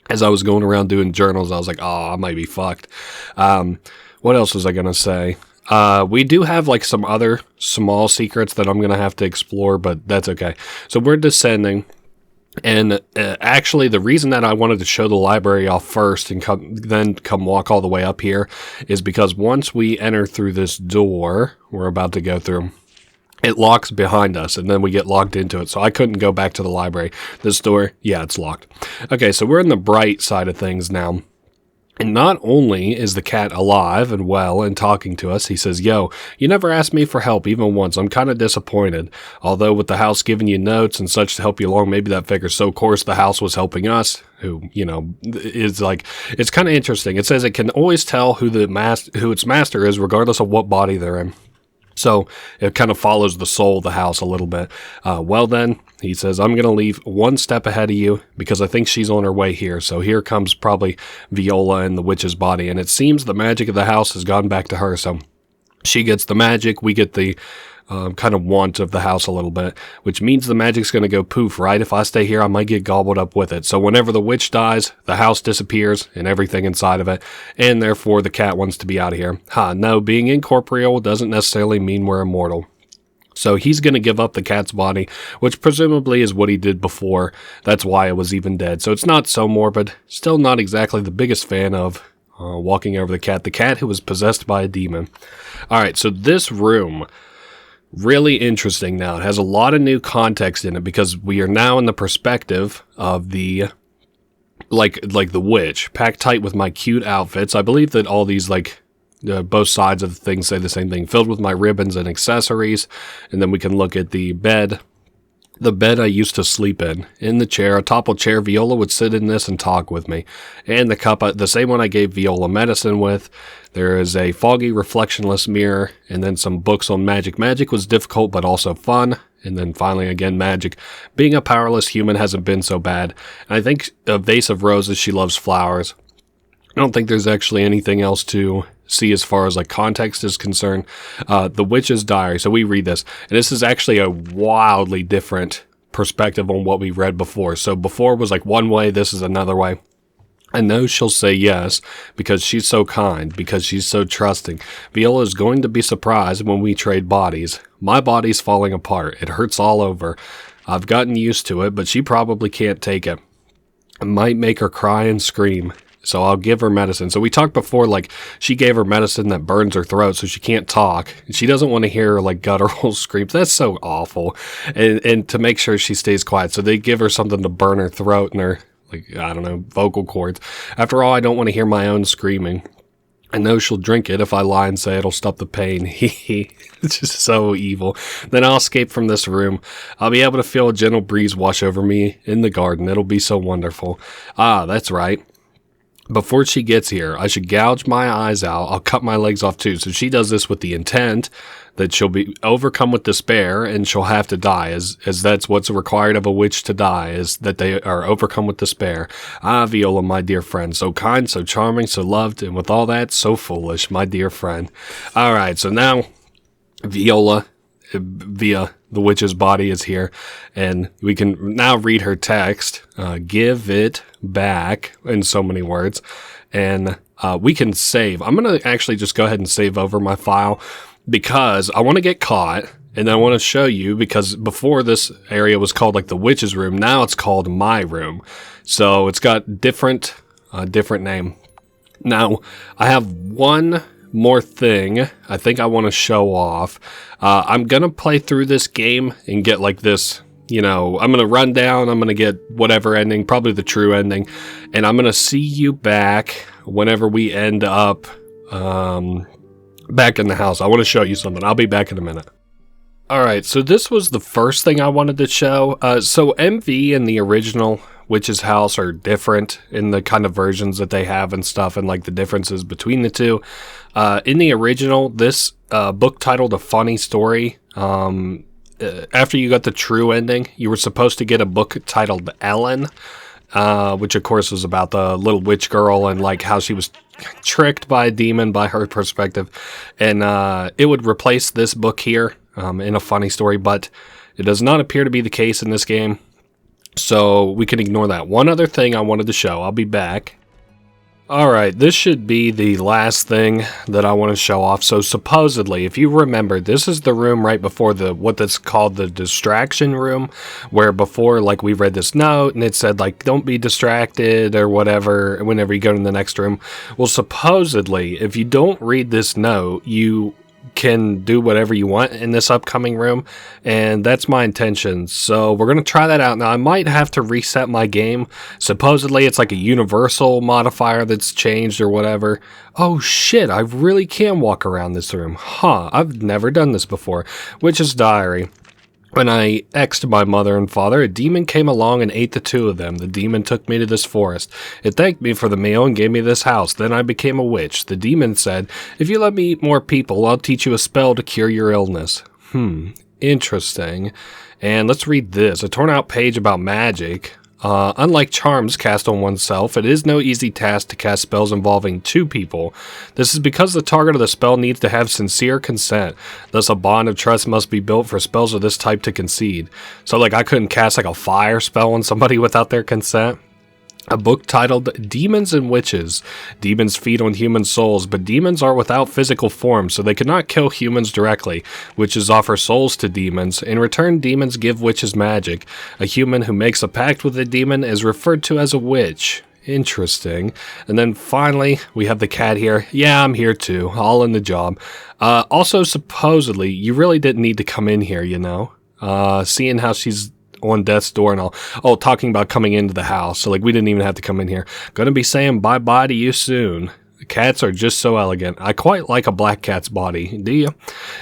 as I was going around doing journals, I was like, oh, I might be fucked. What else was I going to say? We do have like some other small secrets that I'm going to have to explore, but that's okay. So we're descending. And actually, the reason that I wanted to show the library off first and then come walk all the way up here is because once we enter through this door we're about to go through, it locks behind us, and then we get locked into it. So I couldn't go back to the library. This door, yeah, it's locked. Okay, so we're in the bright side of things now. And not only is the cat alive and well and talking to us, he says, yo, you never asked me for help even once. I'm kind of disappointed. Although with the house giving you notes and such to help you along, maybe that figures. So, of course, the house was helping us, who, is like, it's kind of interesting. It says it can always tell who its master is, regardless of what body they're in. So it kind of follows the soul of the house a little bit. Well then, he says, I'm going to leave one step ahead of you because I think she's on her way here. So here comes probably Viola in the witch's body. And it seems the magic of the house has gone back to her. So she gets the magic. We get the kind of want of the house a little bit, which means the magic's going to go poof, right? If I stay here, I might get gobbled up with it. So whenever the witch dies, the house disappears and everything inside of it, and therefore the cat wants to be out of here. No, being incorporeal doesn't necessarily mean we're immortal. So he's going to give up the cat's body, which presumably is what he did before. That's why it was even dead. So it's not so morbid. Still not exactly the biggest fan of walking over the cat who was possessed by a demon. All right, so this room, really interesting now. It has a lot of new context in it because we are now in the perspective of the, like the witch, packed tight with my cute outfits. I believe that all these, both sides of the thing say the same thing, filled with my ribbons and accessories. And then we can look at the bed the bed I used to sleep in. In the chair, a toppled chair, Viola would sit in this and talk with me. And the cup, the same one I gave Viola medicine with. There is a foggy, reflectionless mirror, and then some books on magic. Magic was difficult, but also fun. And then finally, again, magic. Being a powerless human hasn't been so bad. And I think a vase of roses, she loves flowers. I don't think there's actually anything else to see as far as like context is concerned. The Witch's Diary. So we read this, and this is actually a wildly different perspective on what we read before. So before was like one way, this is another way. I know she'll say yes because she's so kind, because she's so trusting. Viola is going to be surprised when we trade bodies. My body's falling apart. It hurts all over. I've gotten used to it, but she probably can't take it. I might make her cry and scream. So I'll give her medicine. So we talked before, like, she gave her medicine that burns her throat so she can't talk. She doesn't want to hear, like, guttural screams. That's so awful. And to make sure she stays quiet. So they give her something to burn her throat and her, like, I don't know, vocal cords. After all, I don't want to hear my own screaming. I know she'll drink it if I lie and say it'll stop the pain. It's just so evil. Then I'll escape from this room. I'll be able to feel a gentle breeze wash over me in the garden. It'll be so wonderful. Ah, that's right. Before she gets here, I should gouge my eyes out. I'll cut my legs off too. So she does this with the intent that she'll be overcome with despair and she'll have to die, as that's what's required of a witch to die, is that they are overcome with despair. Ah, Viola, my dear friend, so kind, so charming, so loved, and with all that, so foolish, my dear friend. All right, so now Viola, via the witch's body, is here, and we can now read her text. Give it back, in so many words, and we can save. I'm going to actually just go ahead and save over my file because I want to get caught, and I want to show you, because before this area was called like the witch's room, now it's called my room. So it's got different name. Now, I have one more thing I think I want to show off. I'm going to play through this game and get like this, you know, I'm going to run down, I'm going to get whatever ending, probably the true ending, and I'm going to see you back whenever we end up back in the house. I want to show you something. I'll be back in a minute. Alright, so this was the first thing I wanted to show. So MV and the original Witch's House are different in the kind of versions that they have and stuff, and like the differences between the two. In the original, this book titled A Funny Story, after you got the true ending, you were supposed to get a book titled Ellen, which of course was about the little witch girl and like how she was tricked by a demon by her perspective. And it would replace this book here in A Funny Story, but it does not appear to be the case in this game. So we can ignore that. One other thing I wanted to show. I'll be back. Alright, this should be the last thing that I want to show off. So supposedly, if you remember, this is the room right before what that's called the distraction room, where before, like, we read this note and it said, like, don't be distracted or whatever whenever you go to the next room. Well, supposedly, if you don't read this note, you can do whatever you want in this upcoming room, and that's my intention. So we're going to try that out. Now, I might have to reset my game. Supposedly, it's like a universal modifier that's changed or whatever. Oh shit, I really can walk around this room. Huh, I've never done this before. Witch's Diary. When I X'd my mother and father, a demon came along and ate the two of them. The demon took me to this forest. It thanked me for the meal and gave me this house. Then I became a witch. The demon said, if you let me eat more people, I'll teach you a spell to cure your illness. Interesting. And let's read this. A torn out page about magic. Unlike charms cast on oneself, it is no easy task to cast spells involving two people. This is because the target of the spell needs to have sincere consent. Thus, a bond of trust must be built for spells of this type to concede. So, like, I couldn't cast, like, a fire spell on somebody without their consent. A book titled Demons and Witches. Demons feed on human souls, but demons are without physical form, so they cannot kill humans directly. Witches offer souls to demons. In return, demons give witches magic. A human who makes a pact with a demon is referred to as a witch. Interesting. And then finally, we have the cat here. Yeah, I'm here too. All in the job. Also, supposedly, you really didn't need to come in here, you know? Seeing how she's on death's door and all. Oh, talking about coming into the house. So, like, we didn't even have to come in here. Gonna be saying bye-bye to you soon. Cats are just so elegant. I quite like a black cat's body. Do you?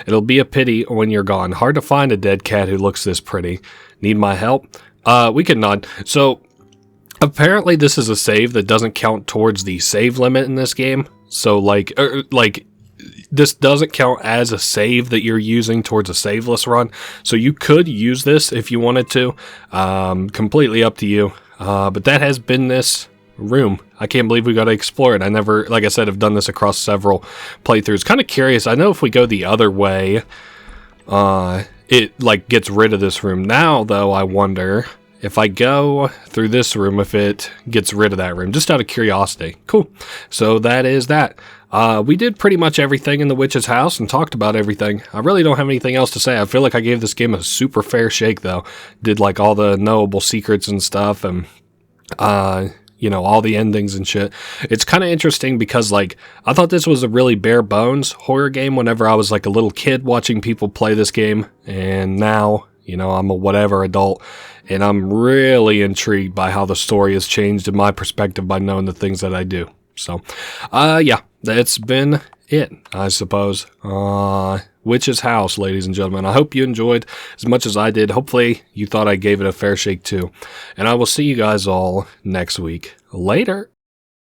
It'll be a pity when you're gone. Hard to find a dead cat who looks this pretty. Need my help? We can nod. So, apparently this is a save that doesn't count towards the save limit in this game. So, this doesn't count as a save that you're using towards a saveless run. So you could use this if you wanted to. Completely up to you. But that has been this room. I can't believe we got to explore it. I never, like I said, have done this across several playthroughs. Kind of curious. I know if we go the other way, it gets rid of this room. Now, though, I wonder if I go through this room, if it gets rid of that room, just out of curiosity. Cool. So that is that. We did pretty much everything in the witch's house and talked about everything. I really don't have anything else to say. I feel like I gave this game a super fair shake, though. Did all the knowable secrets and stuff, and all the endings and shit. It's kind of interesting because I thought this was a really bare bones horror game whenever I was a little kid watching people play this game, and now I'm a whatever adult, and I'm really intrigued by how the story has changed in my perspective by knowing the things that I do. So, yeah, that's been it, I suppose. Witch's House, ladies and gentlemen. I hope you enjoyed as much as I did. Hopefully you thought I gave it a fair shake too. And I will see you guys all next week. Later.